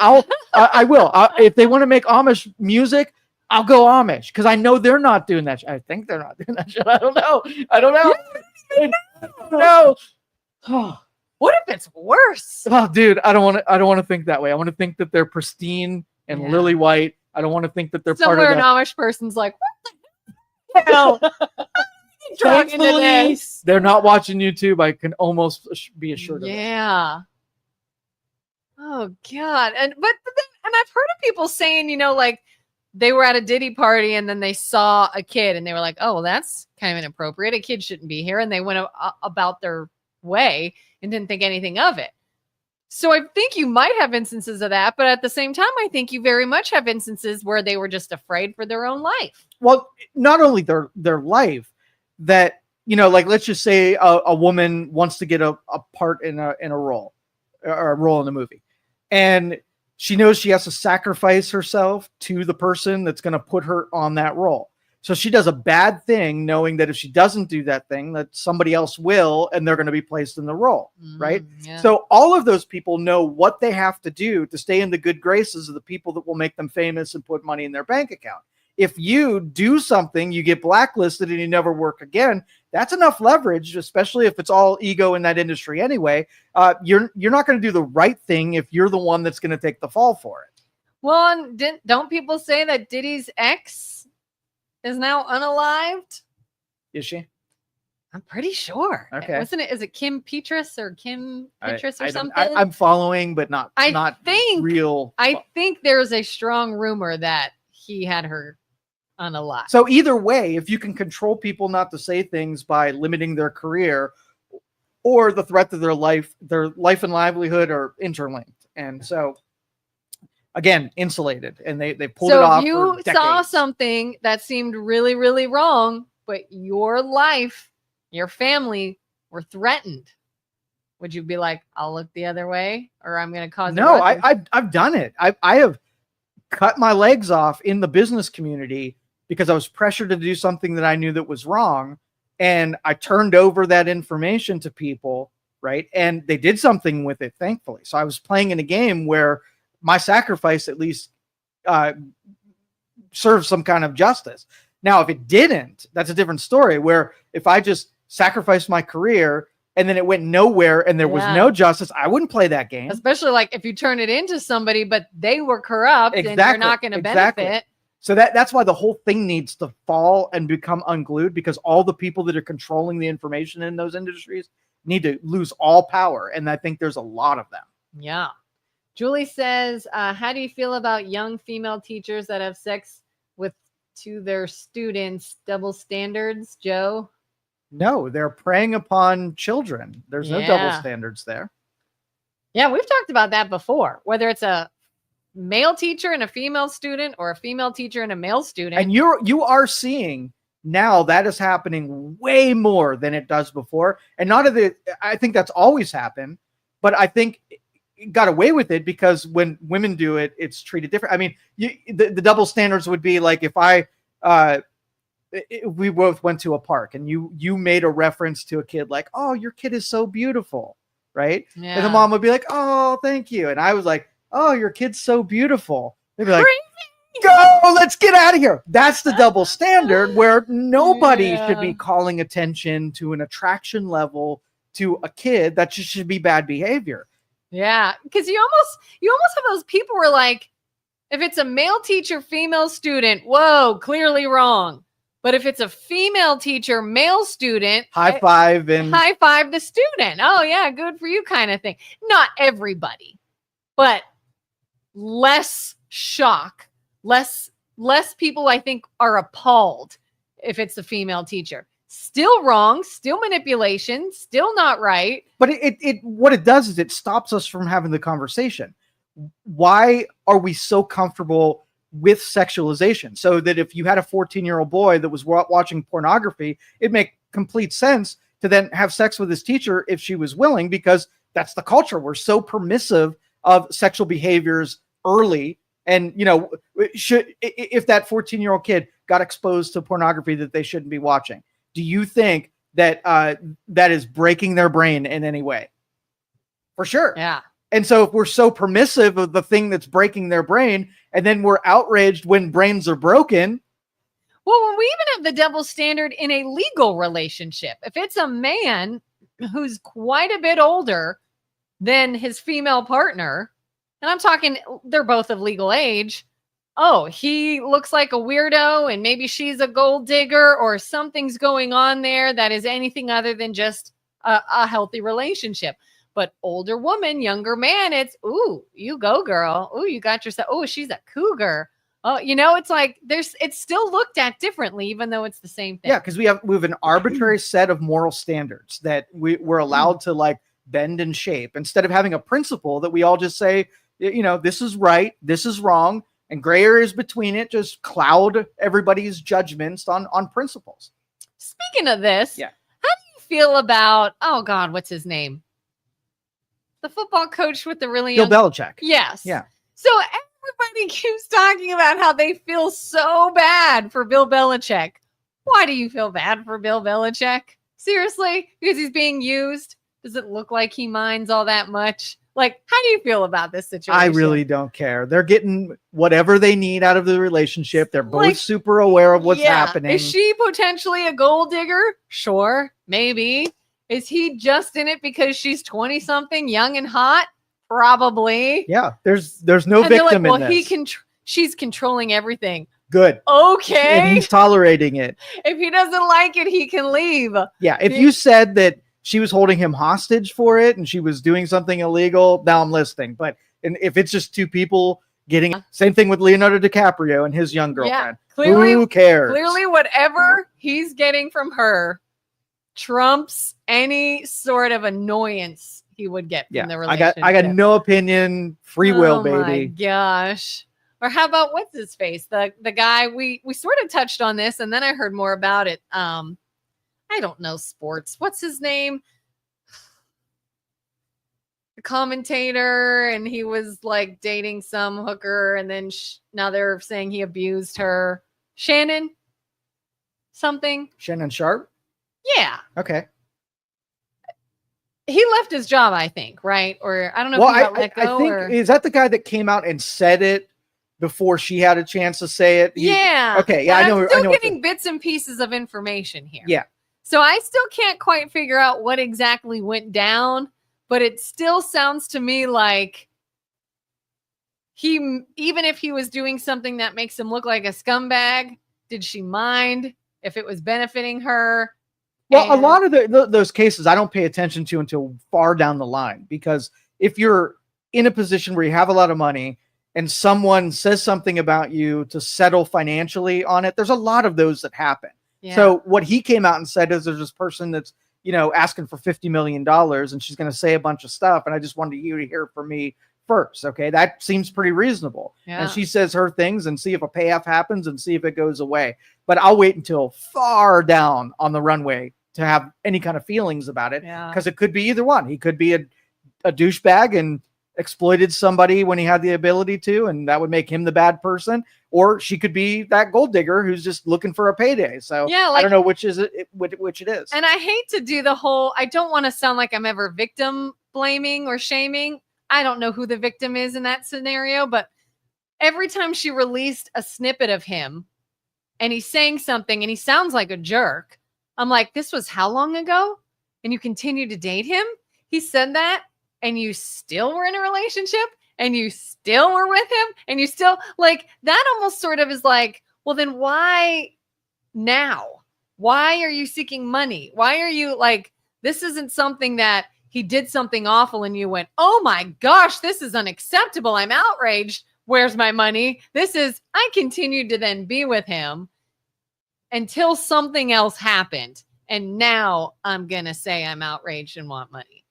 I will. If they want to make Amish music, I'll go Amish, because I know they're not doing that. I think they're not doing that shit. I don't know. No. What if it's worse? Oh, dude, I don't want to think that way. I want to think that they're pristine and lily white. I don't want to think that they're Somewhere part of an that. Amish person's like, what the hell? Dragged into this. They're not watching YouTube. I can almost be assured of it. Yeah. Oh God. And I've heard of people saying, like they were at a Diddy party and then they saw a kid and they were like, oh, well, that's kind of inappropriate. A kid shouldn't be here. And they went about their way and didn't think anything of it. So I think you might have instances of that, but at the same time, I think you very much have instances where they were just afraid for their own life. Well, not only their life, that, like, let's just say a woman wants to get a part in a role, or a role in a movie, and she knows she has to sacrifice herself to the person that's going to put her on that role. So she does a bad thing, knowing that if she doesn't do that thing, that somebody else will, and they're going to be placed in the role, right? Yeah. So all of those people know what they have to do to stay in the good graces of the people that will make them famous and put money in their bank account. If you do something, you get blacklisted and you never work again, that's enough leverage, especially if it's all ego in that industry anyway. You're not going to do the right thing if you're the one that's going to take the fall for it. Well, and don't people say that Diddy's ex is now unalived? Is she? I'm pretty sure. Okay. Wasn't it? Is it Kim Petras or Kim Petras or something? I'm following, but not real. I think there's a strong rumor that he had her unalived. So either way, if you can control people not to say things by limiting their career, or the threat to their life and livelihood are interlinked. And so, again, insulated, and they pulled it off. So you saw something that seemed really, really wrong, but your life, your family were threatened. Would you be like, I'll look the other way, or I'm going to cause? No, I've done it. I have cut my legs off in the business community because I was pressured to do something that I knew that was wrong, and I turned over that information to people, right? And they did something with it, thankfully. So I was playing in a game where my sacrifice at least serves some kind of justice. Now, if it didn't, that's a different story, where if I just sacrificed my career and then it went nowhere and there was no justice, I wouldn't play that game. Especially like if you turn it into somebody, but they were corrupt, and you're not going to benefit. So that's why the whole thing needs to fall and become unglued, because all the people that are controlling the information in those industries need to lose all power. And I think there's a lot of them. Yeah. Julie says, how do you feel about young female teachers that have sex to their students? Double standards, Joe? No, they're preying upon children. There's no double standards there. Yeah, we've talked about that before, whether it's a male teacher and a female student, or a female teacher and a male student. And you are seeing now that is happening way more than it does before. And I think that's always happened, but I think it got away with it because when women do it, it's treated different. I mean, the double standards would be like if we both went to a park and you made a reference to a kid like, oh, your kid is so beautiful, right? Yeah. And the mom would be like, oh, thank you. And I was like, oh, your kid's so beautiful. They'd be like, go, let's get out of here. That's the double standard, where nobody should be calling attention to an attraction level to a kid. That just should be bad behavior. Yeah, because you almost have those people where, like, if it's a male teacher, female student, whoa, clearly wrong. But if it's a female teacher, male student, high five the student. Oh yeah, good for you, kind of thing. Not everybody, but less shock, less people I think are appalled if it's a female teacher. Still wrong, still manipulation, still not right. But what it does is it stops us from having the conversation. Why are we so comfortable with sexualization? So that if you had a 14-year-old boy that was watching pornography, it'd make complete sense to then have sex with his teacher if she was willing, because that's the culture. We're so permissive of sexual behaviors early. And, if that 14-year-old kid got exposed to pornography that they shouldn't be watching, do you think that that is breaking their brain in any way? For sure. Yeah. And so if we're so permissive of the thing that's breaking their brain, and then we're outraged when brains are broken. Well, when we even have the double standard in a legal relationship, if it's a man who's quite a bit older than his female partner, and I'm talking, they're both of legal age. Oh, he looks like a weirdo and maybe she's a gold digger, or something's going on there that is anything other than just a healthy relationship. But older woman, younger man, it's, ooh, you go, girl. Ooh, you got yourself. Oh, she's a cougar. Oh, it's like it's still looked at differently, even though it's the same thing. Yeah, because we have an arbitrary set of moral standards that we're allowed to like bend and shape, instead of having a principle that we all just say, this is right, this is wrong, and gray areas between it just cloud everybody's judgments on principles. Speaking of this, yeah, how do you feel about, oh God, what's his name? The football coach with the really Bill Belichick. Yes. Yeah. So everybody keeps talking about how they feel so bad for Bill Belichick. Why do you feel bad for Bill Belichick? Seriously? Because he's being used? Does it look like he minds all that much? Like, how do you feel about this situation? I really don't care. They're getting whatever they need out of the relationship. They're both super aware of what's happening. Is she potentially a gold digger? Sure, maybe. Is he just in it because she's 20-something, young and hot? Probably. Yeah, there's no victim in this. She's controlling everything. Good. Okay. And he's tolerating it. If he doesn't like it, he can leave. Yeah, if you said that she was holding him hostage for it and she was doing something illegal, now I'm listening. But if it's just two people getting, same thing with Leonardo DiCaprio and his young girlfriend. Yeah, clearly, who cares? Clearly, whatever he's getting from her trumps any sort of annoyance he would get from the relationship. I got no opinion. Free will, baby. Oh my gosh. Or how about what's his face? The guy we sort of touched on this, and then I heard more about it. I don't know sports. What's his name? The commentator, and he was like dating some hooker, and then now they're saying he abused her. Shannon Sharp. Yeah. Okay. He left his job, I think, right? Or I don't know if he got let go. I think, is that the guy that came out and said it before she had a chance to say it? Yeah. Okay. Yeah, I know. I'm still getting bits and pieces of information here. Yeah. So I still can't quite figure out what exactly went down, but it still sounds to me like even if he was doing something that makes him look like a scumbag, did she mind if it was benefiting her? Well, a lot of those cases I don't pay attention to until far down the line, because if you're in a position where you have a lot of money and someone says something about you to settle financially on it, there's a lot of those that happen. Yeah. So what he came out and said is there's this person that's, asking for $50 million and she's going to say a bunch of stuff. And I just wanted you to hear from me first. Okay. That seems pretty reasonable. Yeah. And she says her things and see if a payoff happens and see if it goes away. But I'll wait until far down on the runway to have any kind of feelings about it. Because it could be either one. He could be a douchebag and exploited somebody when he had the ability to, and that would make him the bad person. Or she could be that gold digger who's just looking for a payday. So I don't know which it is. And I hate to do the whole, I don't want to sound like I'm ever victim blaming or shaming. I don't know who the victim is in that scenario, but every time she released a snippet of him and he's saying something and he sounds like a jerk, I'm like, this was how long ago? And you continue to date him? He said that and you still were in a relationship and you still were with him and you still like that almost sort of is like, well, then why now? Why are you seeking money? Why are you like, this isn't something that he did something awful and you went, oh my gosh, this is unacceptable. I'm outraged. Where's my money? I continued to then be with him until something else happened. And now I'm going to say I'm outraged and want money.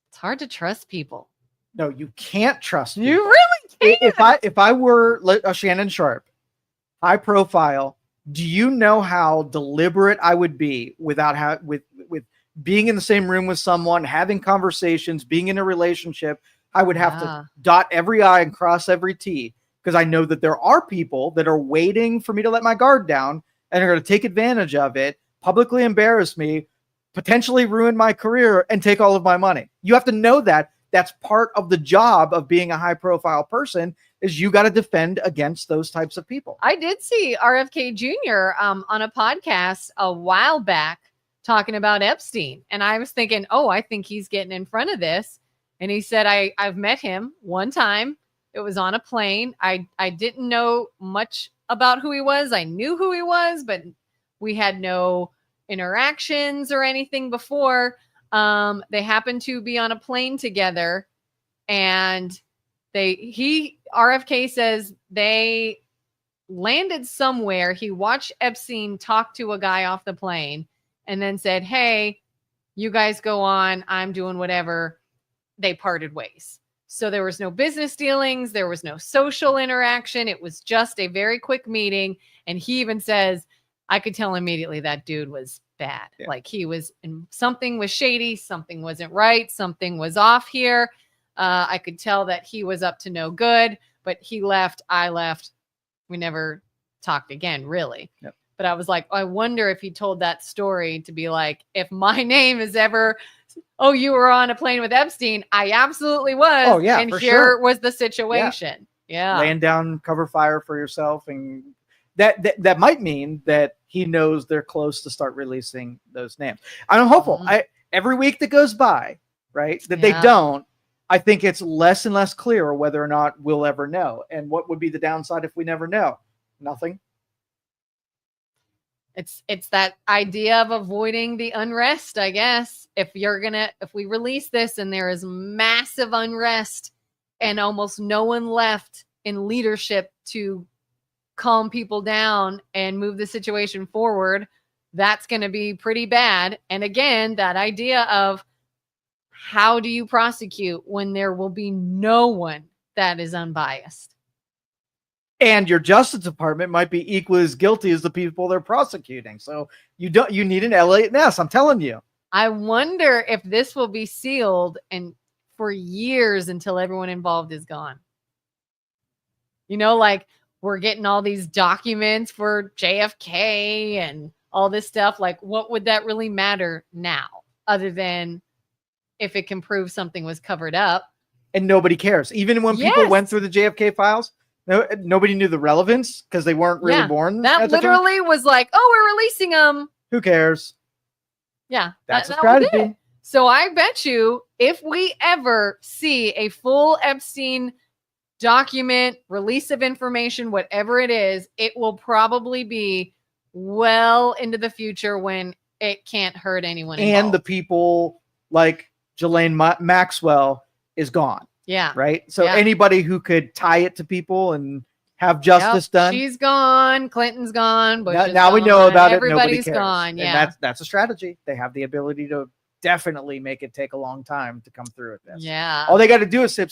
It's hard to trust people. No, you can't trust people. You really can't. If I were Shannon Sharp, high profile, do you know how deliberate I would be without with being in the same room with someone, having conversations, being in a relationship? I would have to dot every I and cross every T, because I know that there are people that are waiting for me to let my guard down and are going to take advantage of it, publicly embarrass me, potentially ruin my career, and take all of my money. You have to know that. That's part of the job of being a high profile person, is you got to defend against those types of people. I did see RFK Jr. On a podcast a while back talking about Epstein. And I was thinking, oh, I think he's getting in front of this. And he said, I've met him one time. It was on a plane. I didn't know much about who he was. I knew who he was, but we had no interactions or anything before. They happened to be on a plane together, and RFK says they landed somewhere. He watched Epstein talk to a guy off the plane and then said, hey, you guys go on. I'm doing whatever. They parted ways. So there was no business dealings. There was no social interaction. It was just a very quick meeting. And he even says, I could tell immediately that dude was bad. Yeah. Like something was shady. Something wasn't right. Something was off here. I could tell that he was up to no good, but he left. I left. We never talked again, really. Yep. But I was like, I wonder if he told that story to be like, if my name is ever, oh, you were on a plane with Epstein. I absolutely was. Oh, yeah. And here was the situation. Yeah. Laying down cover fire for yourself. And that might mean that he knows they're close to start releasing those names. I'm hopeful. Mm-hmm. Every week that goes by, right, that they don't, I think it's less and less clear whether or not we'll ever know. And what would be the downside if we never know? Nothing. It's that idea of avoiding the unrest, I guess. If we release this and there is massive unrest and almost no one left in leadership to calm people down and move the situation forward, that's going to be pretty bad. And again, that idea of how do you prosecute when there will be no one that is unbiased? And your Justice Department might be equally as guilty as the people they're prosecuting. So you need an LA-ness, I'm telling you. I wonder if this will be sealed and for years until everyone involved is gone. You know, like we're getting all these documents for JFK and all this stuff. Like, what would that really matter now, other than if it can prove something was covered up? And nobody cares. Even when people went through the JFK files, nobody knew the relevance because they weren't really born. That literally was like, oh, we're releasing them. Who cares? Yeah. That's a strategy. So I bet you if we ever see a full Epstein document, release of information, whatever it is, it will probably be well into the future when it can't hurt anyone involved. And the people like Ghislaine Maxwell is gone. Yeah. Right. So anybody who could tie it to people and have justice done. She's gone. Clinton's gone. Bush now we know about Everybody's it. Everybody's gone. Yeah. And that's a strategy. They have the ability to definitely make it take a long time to come through with this. Yeah. All they got to do is say,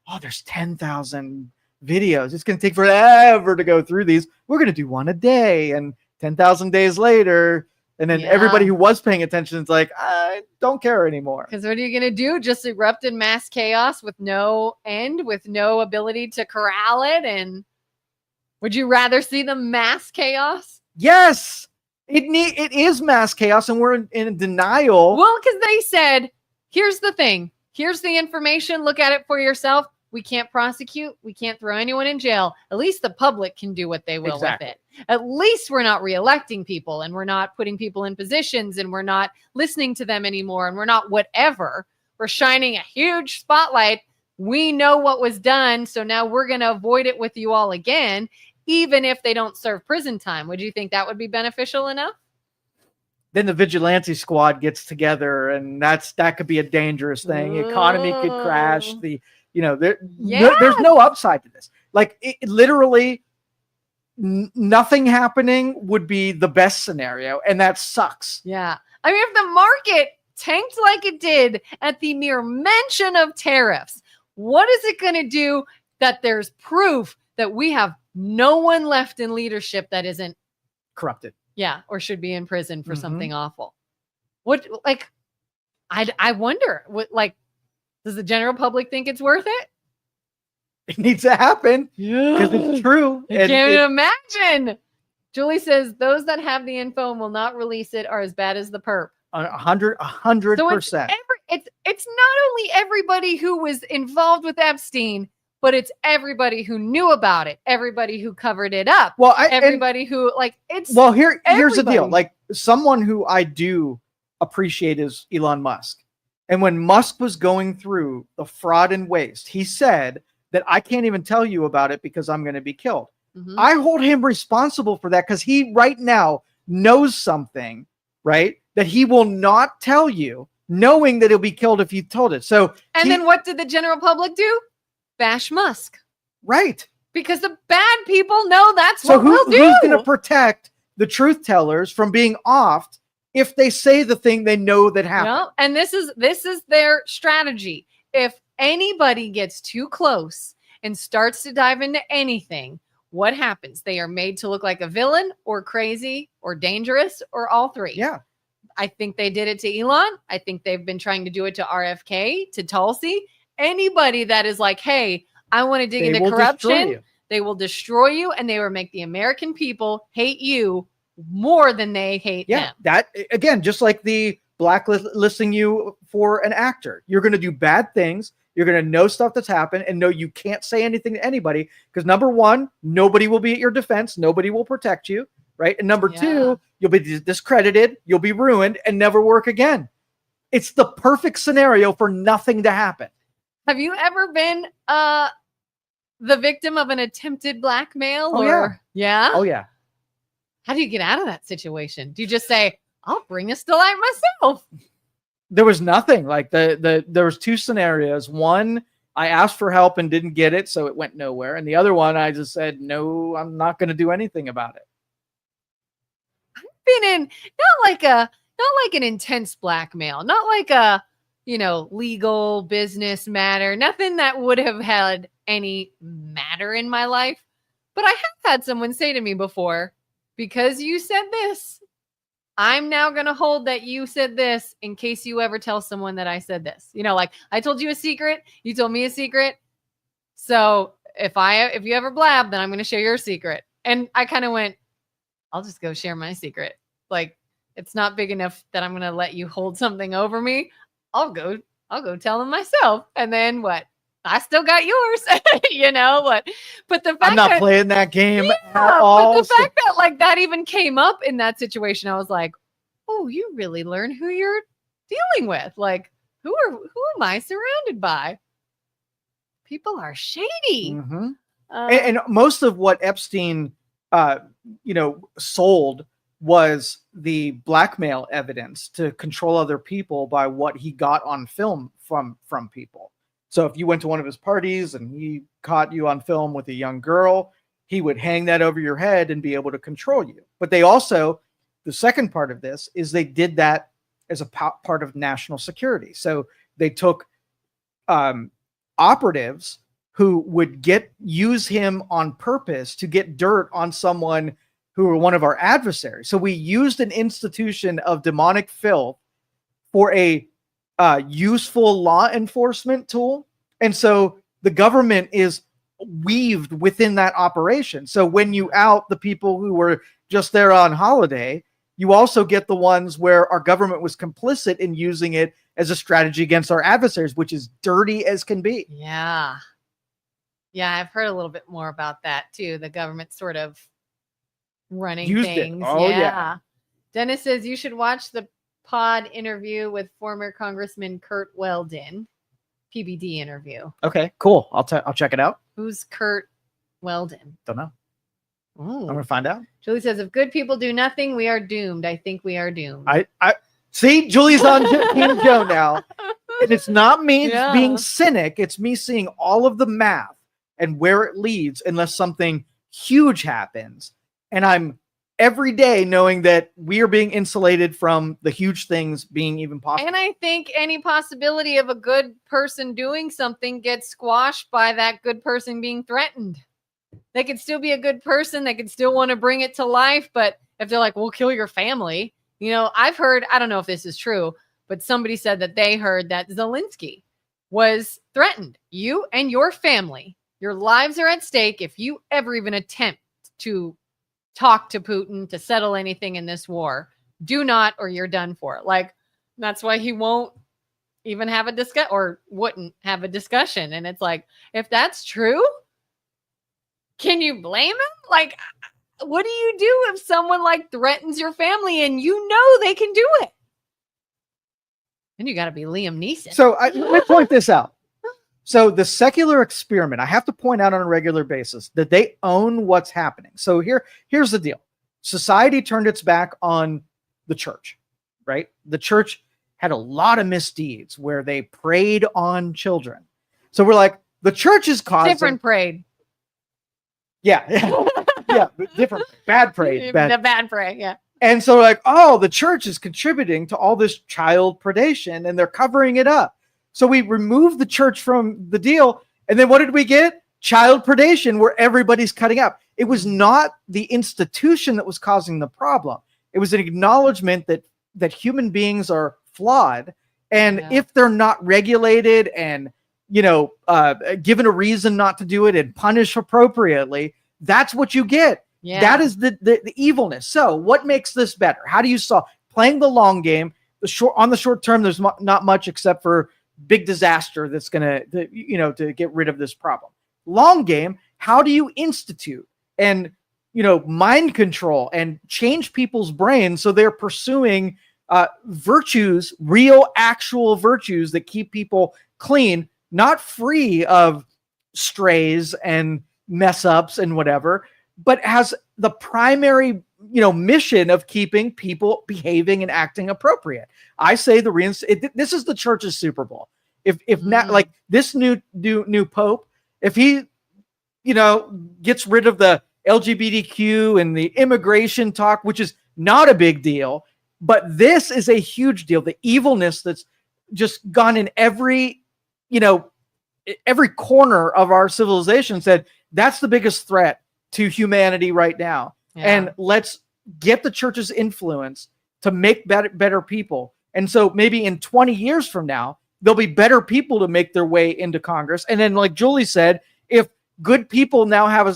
oh, there's 10,000 videos. It's going to take forever to go through these. We're going to do one a day. And 10,000 days later, and then everybody who was paying attention is like, I don't care anymore. Because what are you going to do? Just erupt in mass chaos with no end, with no ability to corral it? And would you rather see the mass chaos? Yes. It is mass chaos, and we're in denial. Well, because they said, here's the thing. Here's the information. Look at it for yourself. We can't prosecute. We can't throw anyone in jail. At least the public can do what they will with it. At least we're not reelecting people, and we're not putting people in positions, and we're not listening to them anymore, and we're not whatever. We're shining a huge spotlight. We know what was done, so now we're going to avoid it with you all again, even if they don't serve prison time. Would you think that would be beneficial enough? Then the vigilante squad gets together, and that could be a dangerous thing. The economy could crash. There's no upside to this. Like it literally, nothing happening would be the best scenario, and that sucks. Yeah. I mean, if the market tanked like it did at the mere mention of tariffs, what is it going to do that there's proof that we have no one left in leadership that isn't Corrupted. Yeah, or should be in prison for something awful? What, like, I wonder, what, like, does the general public think it's worth it? It needs to happen because it's true. I can't imagine. Julie says those that have the info and will not release it are as bad as the perp. 100%. It's not only everybody who was involved with Epstein, but it's everybody who knew about it, everybody who covered it up. Well, everybody who here's the deal. Like, someone who I do appreciate is Elon Musk. And when Musk was going through the fraud and waste, he said that I can't even tell you about it because I'm going to be killed. I hold him responsible for that because he right now knows something, right, that he will not tell you, knowing that he'll be killed if you told it. So, then what did the general public do? Bash Musk. Right. Because the bad people know that's so what we'll do. Who's going to protect the truth tellers from being offed if they say the thing they know that happened? No, and this is their strategy. If anybody gets too close and starts to dive into anything, what happens? They are made to look like a villain or crazy or dangerous or all three. Yeah. I think they did it to Elon. I think they've been trying to do it to RFK, to Tulsi. Anybody that is like, hey, I want to dig into corruption, they will destroy you, and they will make the American people hate you more than they hate them. That, again, just like the blacklisting you for an actor. You're going to do bad things. You're going to know stuff that's happened and know you can't say anything to anybody because, number one, nobody will be at your defense. Nobody will protect you, right? And number two, you'll be discredited. You'll be ruined and never work again. It's the perfect scenario for nothing to happen. Have you ever been the victim of an attempted blackmail? Yeah. Oh, yeah. How do you get out of that situation? Do you just say, I'll bring this to light myself? There was nothing. Like there was two scenarios. One, I asked for help and didn't get it, so it went nowhere. And the other one, I just said, no, I'm not going to do anything about it. I've been in not like an intense blackmail, not like a legal business matter, nothing that would have had any matter in my life. But I have had someone say to me before, because you said this, I'm now going to hold that you said this in case you ever tell someone that I said this. Like I told you a secret, you told me a secret. So if you ever blab, then I'm going to share your secret. And I kind of went, I'll just go share my secret. Like, it's not big enough that I'm going to let you hold something over me. I'll go tell them myself. And then what? I still got yours. What? But the fact I'm not playing that game at all. But the fact that that even came up in that situation, I was like, oh, you really learn who you're dealing with. Like, who am I surrounded by? People are shady. Mm-hmm. And most of what Epstein, sold was the blackmail evidence to control other people by what he got on film from people. So if you went to one of his parties and he caught you on film with a young girl, he would hang that over your head and be able to control you. But they also, the second part of this is they did that as a part of national security. So they took operatives who would use him on purpose to get dirt on someone who were one of our adversaries. So we used an institution of demonic filth for a useful law enforcement tool. And so the government is weaved within that operation. So when you out the people who were just there on holiday, you also get the ones where our government was complicit in using it as a strategy against our adversaries, which is dirty as can be. Yeah. Yeah, I've heard a little bit more about that too. The government sort of running things. Oh, yeah. Dennis says you should watch the pod interview with former Congressman Kurt Weldon. PBD interview. Okay, cool. I'll check it out. Who's Kurt Weldon? Don't know. Ooh. I'm gonna find out. Julie says, if good people do nothing, we are doomed. I think we are doomed. I see Julie's on Team Joe now. And it's not me being cynic. It's me seeing all of the math and where it leads unless something huge happens, and I'm every day knowing that we are being insulated from the huge things being even possible. And I think any possibility of a good person doing something gets squashed by that good person being threatened. They could still be a good person. They could still want to bring it to life. But if they're like, we'll kill your family. You know, I've heard, I don't know if this is true, but somebody said that they heard that Zelensky was threatened. You and your family, your lives are at stake if you ever even attempt to talk to Putin to settle anything in this war. Do not, or you're done for. Like, that's why he won't even have a discussion, or wouldn't have a discussion. And it's like, if that's true, can you blame him? Like, what do you do if someone like threatens your family and you know they can do it? Then you got to be Liam Neeson. So let me point this out. So the secular experiment, I have to point out on a regular basis that they own what's happening. So here's the deal. Society turned its back on the church, right? The church had a lot of misdeeds where they preyed on children. So we're like, the church is causing... Different prayed. Yeah. Yeah, different. Bad prey. The bad prey, yeah. And so like, oh, the church is contributing to all this child predation and they're covering it up. So we removed the church from the deal. And then what did we get? Child predation where everybody's cutting up. It was not the institution that was causing the problem. It was an acknowledgement that human beings are flawed. And if they're not regulated and, given a reason not to do it and punished appropriately, that's what you get. Yeah. That is the evilness. So what makes this better? How do you solve playing the long game? On the short term, there's not much except for big disaster that's going to get rid of this problem. Long game, how do you institute and, mind control and change people's brains so they're pursuing virtues, real, actual virtues that keep people clean, not free of strays and mess ups and whatever, but has the primary, mission of keeping people behaving and acting appropriate. I say this is the church's Super Bowl. If not like this new Pope, if he, gets rid of the LGBTQ and the immigration talk, which is not a big deal, but this is a huge deal. The evilness that's just gone in every corner of our civilization said that's the biggest threat to humanity right now. Yeah. And let's get the church's influence to make better people. And so maybe in 20 years from now, there'll be better people to make their way into Congress. And then, like Julie said, if good people now have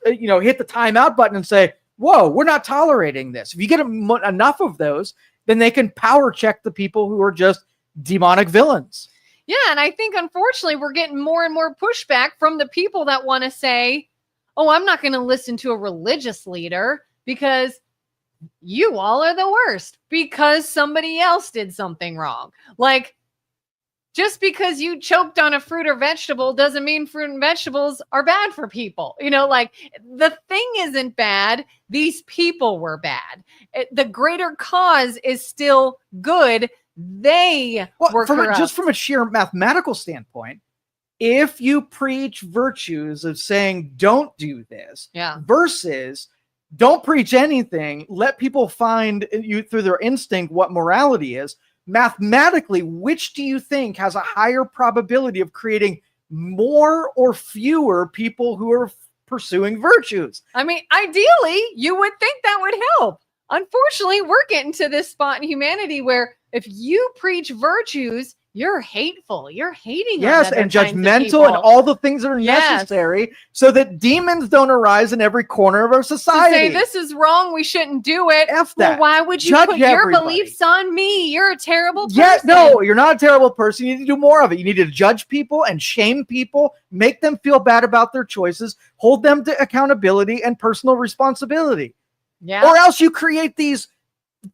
hit the timeout button and say, whoa, we're not tolerating this. If you get enough of those, then they can power check the people who are just demonic villains. Yeah. And I think, unfortunately, we're getting more and more pushback from the people that want to say, oh, I'm not going to listen to a religious leader because you all are the worst because somebody else did something wrong. Like, just because you choked on a fruit or vegetable doesn't mean fruit and vegetables are bad for people. The thing isn't bad. These people were bad. The greater cause is still good. They were corrupt. Just from a sheer mathematical standpoint, if you preach virtues of saying don't do this versus don't preach anything, let people find you through their instinct what morality is, mathematically, which do you think has a higher probability of creating more or fewer people who are pursuing virtues? I mean, ideally, you would think that would help. Unfortunately, we're getting to this spot in humanity where if you preach virtues, you're hateful. You're hating. Yes, and judgmental and all the things that are necessary so that demons don't arise in every corner of our society. To say this is wrong, we shouldn't do it. F that. Well, why would you put your beliefs on me? You're a terrible person. Yeah, no, you're not a terrible person. You need to do more of it. You need to judge people and shame people, make them feel bad about their choices, hold them to accountability and personal responsibility. Yeah. Or else you create these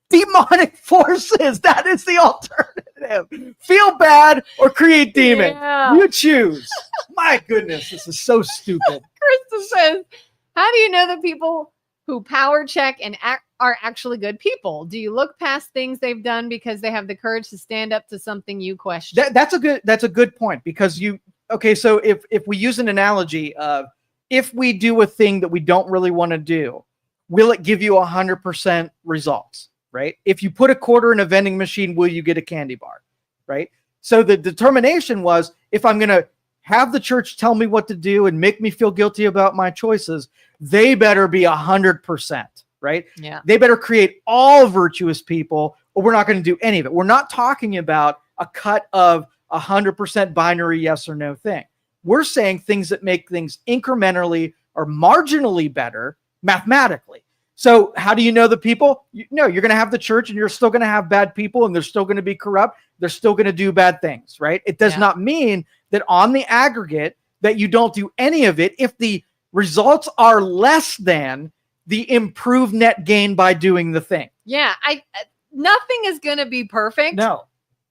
demonic forces. That is the alternative. Feel bad or create demon. Yeah. You choose. My goodness, this is so stupid. Krista says, how do you know the people who power check and are actually good people? Do you look past things they've done because they have the courage to stand up to something you question? That's a good point because so if we use an analogy of if we do a thing that we don't really want to do, will it give you 100% results, right? If you put a quarter in a vending machine, will you get a candy bar, right? So the determination was, if I'm going to have the church tell me what to do and make me feel guilty about my choices, they better be 100%, right? Yeah. They better create all virtuous people, or we're not going to do any of it. We're not talking about a cut of 100% binary yes or no thing. We're saying things that make things incrementally or marginally better mathematically. So how do you know the people? You're going to have the church, and you're still going to have bad people, and they're still going to be corrupt. They're still going to do bad things, right? It does not mean that on the aggregate that you don't do any of it if the results are less than the improved net gain by doing the thing. Yeah, nothing is going to be perfect. No.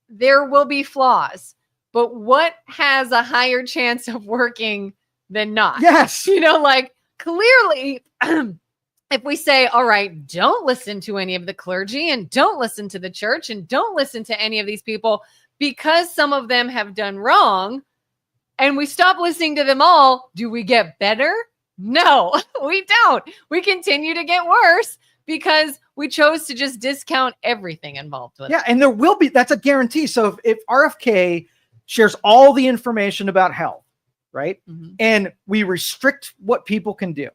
There will be flaws, but what has a higher chance of working than not? Yes. Like clearly, if we say, all right, don't listen to any of the clergy and don't listen to the church and don't listen to any of these people because some of them have done wrong, and we stop listening to them all, do we get better? No, we don't. We continue to get worse because we chose to just discount everything involved with it. Yeah, and there will be, that's a guarantee. So if RFK shares all the information about health, right? Mm-hmm. And we restrict what people can do.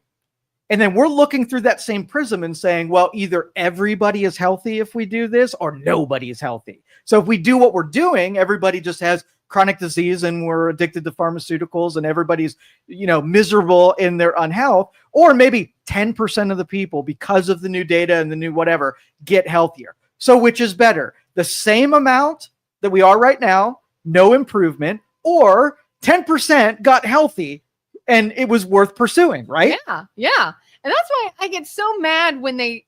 And then we're looking through that same prism and saying, well, either everybody is healthy if we do this, or nobody is healthy. So if we do what we're doing, everybody just has chronic disease and we're addicted to pharmaceuticals and everybody's, miserable in their unhealth. Or maybe 10% of the people, because of the new data and the new whatever, get healthier. So which is better? The same amount that we are right now, no improvement, or 10% got healthy and it was worth pursuing, right? Yeah. And that's why I get so mad when they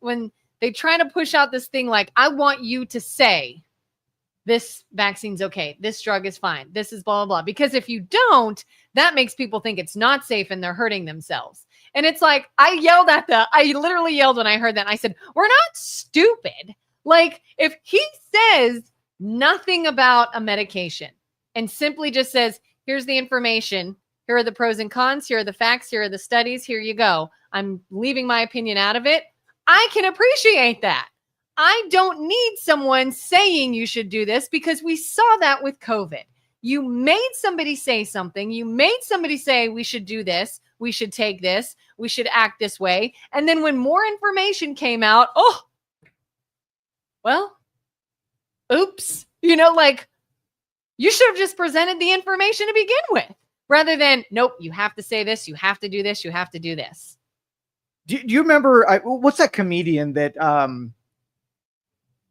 try to push out this thing like, I want you to say this vaccine's okay, this drug is fine, this is blah, blah, blah. Because if you don't, that makes people think it's not safe and they're hurting themselves. And it's like, I literally yelled when I heard that. And I said, we're not stupid. Like, if he says nothing about a medication and simply just says, here's the information, here are the pros and cons, here are the facts, here are the studies, here you go, I'm leaving my opinion out of it, I can appreciate that. I don't need someone saying you should do this, because we saw that with COVID. You made somebody say something. You made somebody say we should do this, we should take this, we should act this way. And then when more information came out, oops, like, you should have just presented the information to begin with, rather than, nope, you have to say this, you have to do this, you have to do this. Do you remember, what's that comedian that,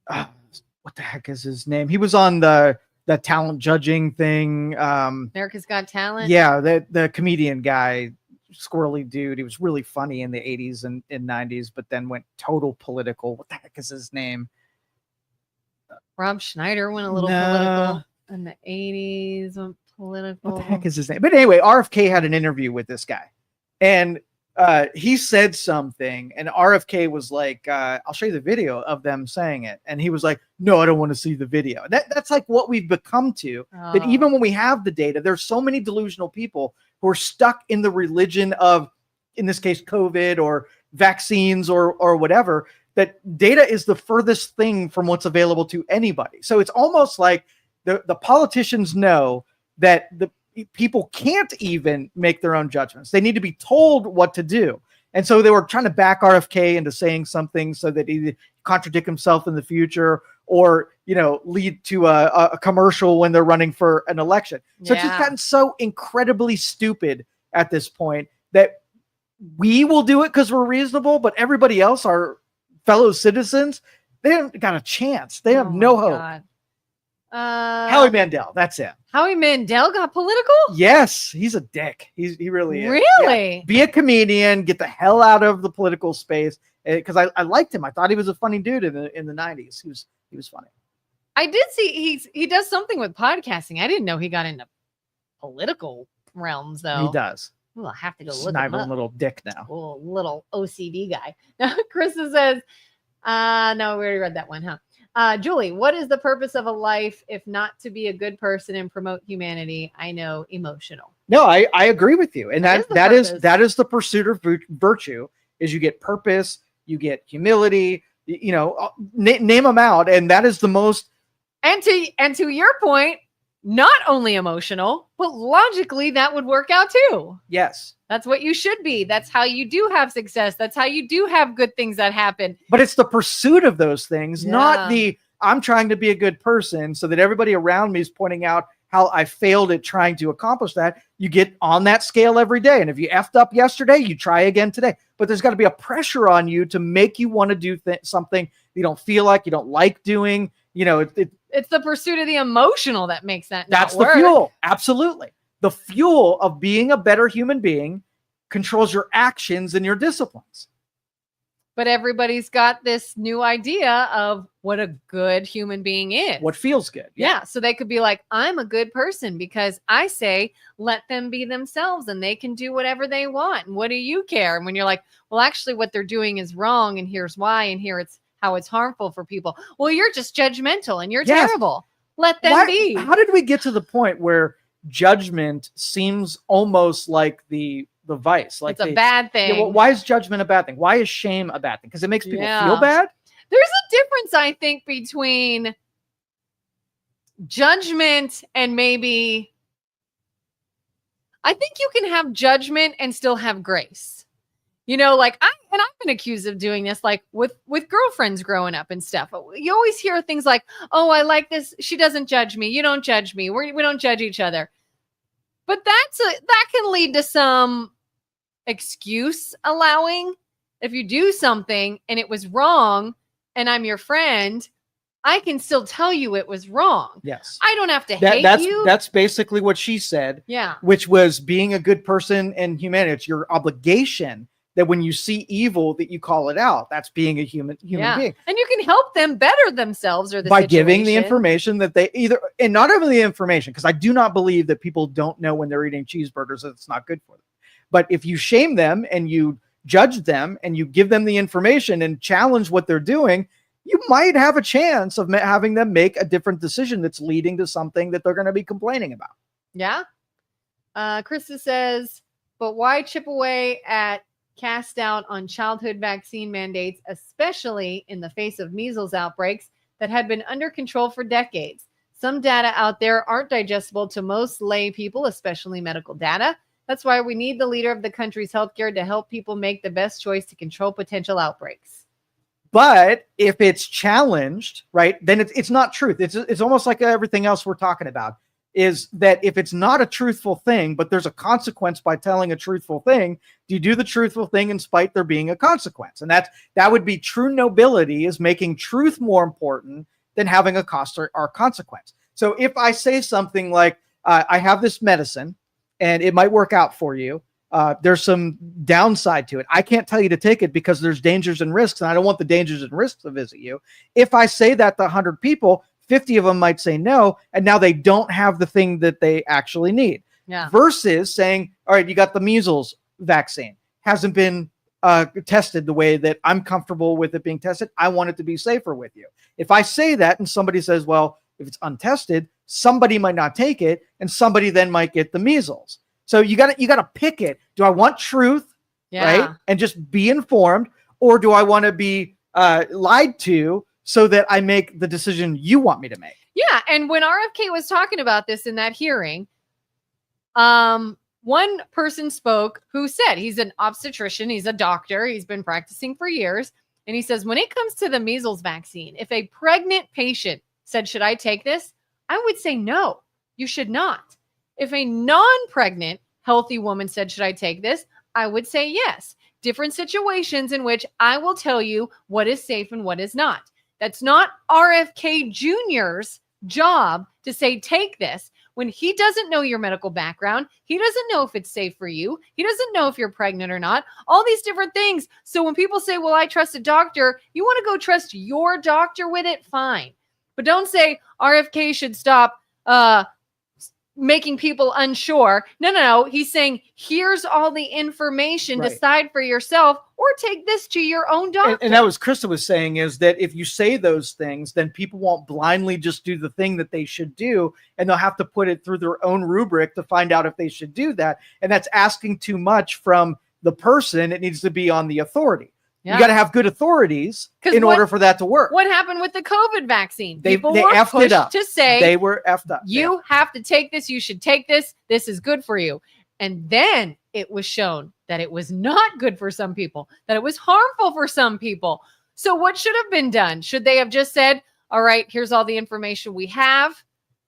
what the heck is his name? He was on the talent judging thing. America's Got Talent. Yeah, the comedian guy, squirrely dude. He was really funny in the 80s and 90s, but then went total political. What the heck is his name? Rob Schneider went a little political in the 80s. Went political. What the heck is his name? But anyway, RFK had an interview with this guy, and he said something, and RFK was like, I'll show you the video of them saying it. And he was like, no, I don't want to see the video. That's like what we've become to, that even when we have the data, there's so many delusional people who are stuck in the religion of, in this case, COVID or vaccines or whatever, that data is the furthest thing from what's available to anybody. So it's almost like the politicians know that the people can't even make their own judgments. They need to be told what to do. And so they were trying to back RFK into saying something so that he contradict himself in the future, or, lead to a commercial when they're running for an election. So it's just gotten so incredibly stupid at this point that we will do it because we're reasonable, but everybody else, our fellow citizens, they haven't got a chance. They have no hope. God. Howie Mandel, that's it. Howie Mandel got political? Yes, he's a dick. He really is. Really? Yeah. Be a comedian, get the hell out of the political space. Because I liked him. I thought he was a funny dude in the 90s. He was funny. I did see he does something with podcasting. I didn't know he got into political realms though. He does. I'll have to go look him up. Little dick now. Oh, little OCD guy. Now, Krista says, no, we already read that one, huh? Julie, what is the purpose of a life if not to be a good person and promote humanity? I know, emotional. No, I agree with you. And That that is the purpose. that is the pursuit of virtue, is you get purpose, you get humility, name them out. And that is the most. And to your point, not only emotional, but logically that would work out too. Yes. That's what you should be. That's how you do have success. That's how you do have good things that happen. But it's the pursuit of those things, not Yeah. I'm trying to be a good person so that everybody around me is pointing out how I failed at trying to accomplish that. You get on that scale every day. And if you effed up yesterday, you try again today. But there's got to be a pressure on you to make you want to do something you don't feel like, you don't like doing. It's the pursuit of the emotional that makes that not That's work. the fuel. Absolutely. The fuel of being a better human being controls your actions and your disciplines. But everybody's got this new idea of what a good human being is. What feels good. Yeah. So they could be like, I'm a good person because I say, let them be themselves and they can do whatever they want. And what do you care? And when you're like, well, actually what they're doing is wrong. And here's why. And here it's how it's harmful for people. Well, you're just judgmental and you're terrible. Let them be. How did we get to the point where judgment seems almost like the vice? Like it's a bad thing. Yeah, well, why is judgment a bad thing? Why is shame a bad thing? Because it makes people feel bad? There's a difference, I think, between judgment and maybe, I think you can have judgment and still have grace. Like I've been accused of doing this, like with girlfriends growing up and stuff. You always hear things like, oh, I like this. She doesn't judge me. You don't judge me. We don't judge each other. But that can lead to some excuse allowing. If you do something and it was wrong and I'm your friend, I can still tell you it was wrong. Yes. I don't have to hate you. That's basically what she said. Yeah. Which was being a good person and humanity. It's your obligation that when you see evil, that you call it out. That's being a human being. And you can help them better themselves or by giving the information that they and not only the information, because I do not believe that people don't know when they're eating cheeseburgers that it's not good for them. But if you shame them and you judge them and you give them the information and challenge what they're doing, you might have a chance of having them make a different decision that's leading to something that they're going to be complaining about. Yeah. Krista says, but why chip away at cast doubt on childhood vaccine mandates, especially in the face of measles outbreaks that had been under control for decades? Some data out there aren't digestible to most lay people, especially medical data. That's why we need the leader of the country's healthcare to help people make the best choice to control potential outbreaks. But if it's challenged, right, then it's not truth. It's almost like everything else we're talking about, is that if it's not a truthful thing, but there's a consequence by telling a truthful thing, do you do the truthful thing in spite there being a consequence? And that would be true nobility, is making truth more important than having a cost or consequence. So if I say something like, I have this medicine and it might work out for you, there's some downside to it. I can't tell you to take it because there's dangers and risks, and I don't want the dangers and risks to visit you. If I say that to 100 people, 50 of them might say no, and now they don't have the thing that they actually need. Yeah. Versus saying, all right, you got the measles vaccine. Hasn't been tested the way that I'm comfortable with it being tested. I want it to be safer with you. If I say that and somebody says, well, if it's untested, somebody might not take it, and somebody then might get the measles. So you got to pick it. Do I want truth, right, and just be informed, or do I want to be lied to so that I make the decision you want me to make? Yeah, and when RFK was talking about this in that hearing, one person spoke who said he's an obstetrician, he's a doctor, he's been practicing for years, and he says when it comes to the measles vaccine, if a pregnant patient said, should I take this? I would say no, you should not. If a non-pregnant, healthy woman said, should I take this? I would say yes. Different situations in which I will tell you what is safe and what is not. That's not RFK Jr.'s job to say, take this, when he doesn't know your medical background. He doesn't know if it's safe for you. He doesn't know if you're pregnant or not. All these different things. So when people say, well, I trust a doctor, you want to go trust your doctor with it? Fine. But don't say RFK should stop making people unsure. No. He's saying, here's all the information. Right. Decide for yourself, or take this to your own doctor. And that was Krista was saying, is that if you say those things, then people won't blindly just do the thing that they should do, and they'll have to put it through their own rubric to find out if they should do that. And that's asking too much from the person. It needs to be on the authority. Yeah. You got to have good authorities in order for that to work. What happened with the COVID vaccine? They People were effed pushed it up. to say, they were effed up. You have to take this. You should take this. This is good for you. And then it was shown that it was not good for some people, that it was harmful for some people. So what should have been done? Should they have just said, all right, here's all the information we have,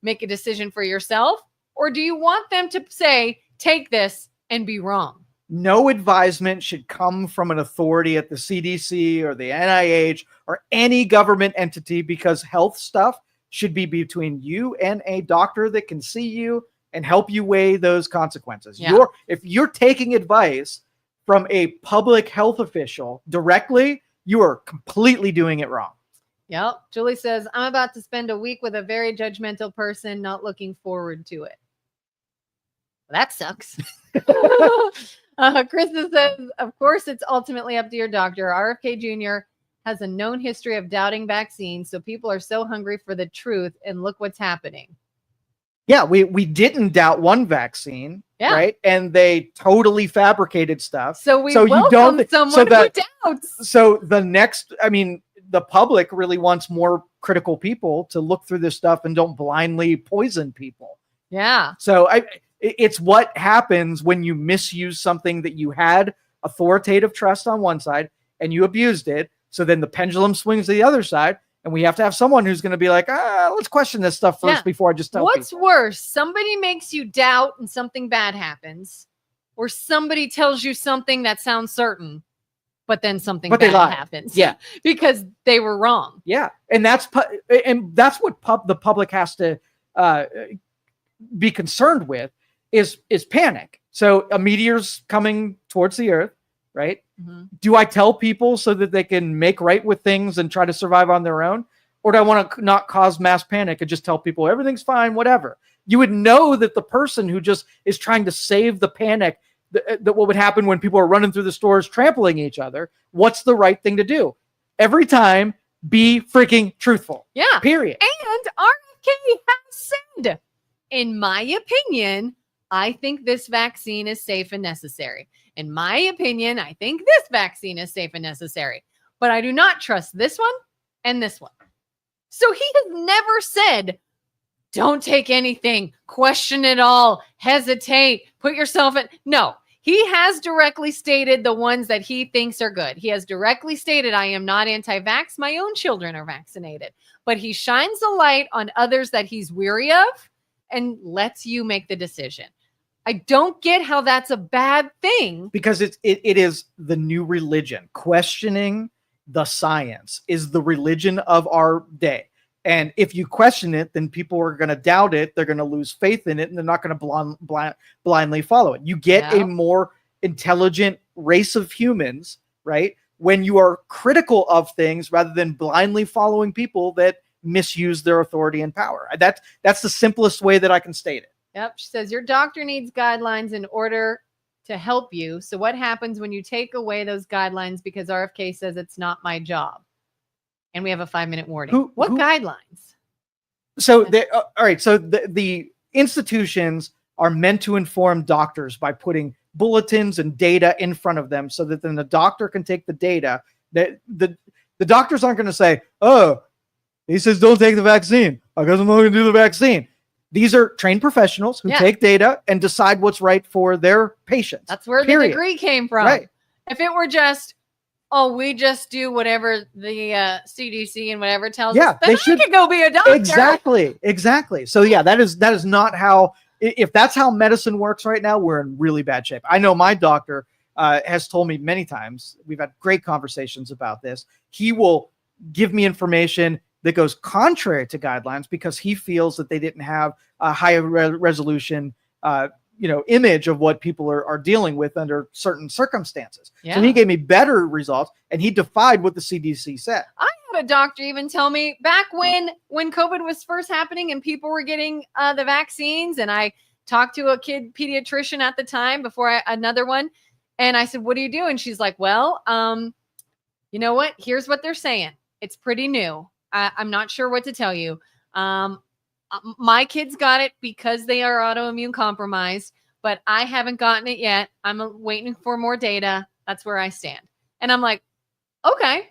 make a decision for yourself? Or do you want them to say, take this and be wrong? No advisement should come from an authority at the CDC or the NIH or any government entity, because health stuff should be between you and a doctor that can see you and help you weigh those consequences. Yeah. If you're taking advice from a public health official directly, you are completely doing it wrong. Yep. Julie says, I'm about to spend a week with a very judgmental person, not looking forward to it. Well, that sucks. Krista says, of course, it's ultimately up to your doctor. RFK Jr. has a known history of doubting vaccines, so people are so hungry for the truth, and look what's happening. Yeah, we didn't doubt one vaccine, right? And they totally fabricated stuff. So welcome someone who doubts. So the next, I mean, the public really wants more critical people to look through this stuff and don't blindly poison people. Yeah. So it's what happens when you misuse something that you had authoritative trust on one side and you abused it. So then the pendulum swings to the other side, and we have to have someone who's going to be like, let's question this stuff first before I just tell What's people. worse? Somebody makes you doubt and something bad happens, or somebody tells you something that sounds certain, but then something bad happens. Yeah. Because they were wrong. Yeah. And that's what the public has to be concerned with is panic. So a meteor's coming towards the earth, right? Mm-hmm. Do I tell people so that they can make right with things and try to survive on their own? Or do I want to not cause mass panic and just tell people everything's fine, whatever? You would know that the person who just is trying to save the panic, that what would happen when people are running through the stores, trampling each other, what's the right thing to do? Every time, be freaking truthful. Yeah. Period. And RFK has said, in my opinion, I think this vaccine is safe and necessary. In my opinion, I think this vaccine is safe and necessary. But I do not trust this one and this one. So he has never said, don't take anything, question it all, hesitate, put yourself in. No, he has directly stated the ones that he thinks are good. He has directly stated, I am not anti-vax. My own children are vaccinated. But he shines a light on others that he's weary of and lets you make the decision. I don't get how that's a bad thing. Because it is the new religion. Questioning the science is the religion of our day. And if you question it, then people are going to doubt it. They're going to lose faith in it, and they're not going to blindly follow it. You get a more intelligent race of humans, right? When you are critical of things rather than blindly following people that misuse their authority and power. That's the simplest way that I can state it. Yep. She says, your doctor needs guidelines in order to help you. So what happens when you take away those guidelines because RFK says it's not my job? And we have a 5-minute warning. What guidelines? So, all right. So the institutions are meant to inform doctors by putting bulletins and data in front of them so that then the doctor can take the data. That the doctors aren't going to say, oh, he says don't take the vaccine. I guess I'm not going to do the vaccine. These are trained professionals who take data and decide what's right for their patients. That's where the degree came from. Right. If it were just, we just do whatever the CDC and whatever tells us, then I could go be a doctor. Exactly. So that is not how, if that's how medicine works right now, we're in really bad shape. I know my doctor has told me many times, we've had great conversations about this. He will give me information that goes contrary to guidelines because he feels that they didn't have a high resolution, image of what people are dealing with under certain circumstances. Yeah. So he gave me better results, and he defied what the CDC said. I had a doctor even tell me back when COVID was first happening and people were getting the vaccines, and I talked to a kid pediatrician at the time before another one, and I said, "What do you do?" And she's like, "Well, you know what? Here's what they're saying. It's pretty new. I'm not sure what to tell you. My kids got it because they are autoimmune compromised, but I haven't gotten it yet. I'm waiting for more data. That's where I stand." And I'm like, okay.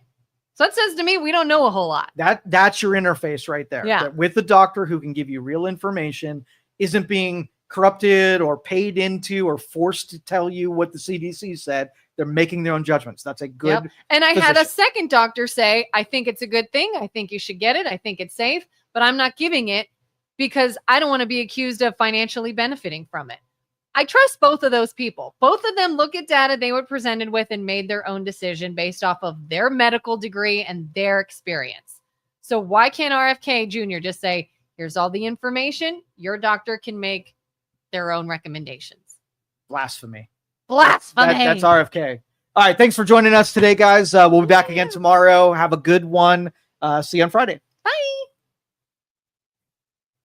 So that says to me, we don't know a whole lot. That's your interface right there. Yeah. That with the doctor who can give you real information, isn't being corrupted or paid into or forced to tell you what the CDC said. They're making their own judgments. That's a good. Yep. And I had a position. second doctor say, "I think it's a good thing. I think you should get it. I think it's safe, but I'm not giving it because I don't want to be accused of financially benefiting from it." I trust both of those people. Both of them look at data they were presented with and made their own decision based off of their medical degree and their experience. So why can't RFK Jr. just say, "Here's all the information. Your doctor can make their own recommendations"? Blasphemy. Blasphemy. That's RFK. All right. Thanks for joining us today, guys. We'll be back again tomorrow. Have a good one. See you on Friday.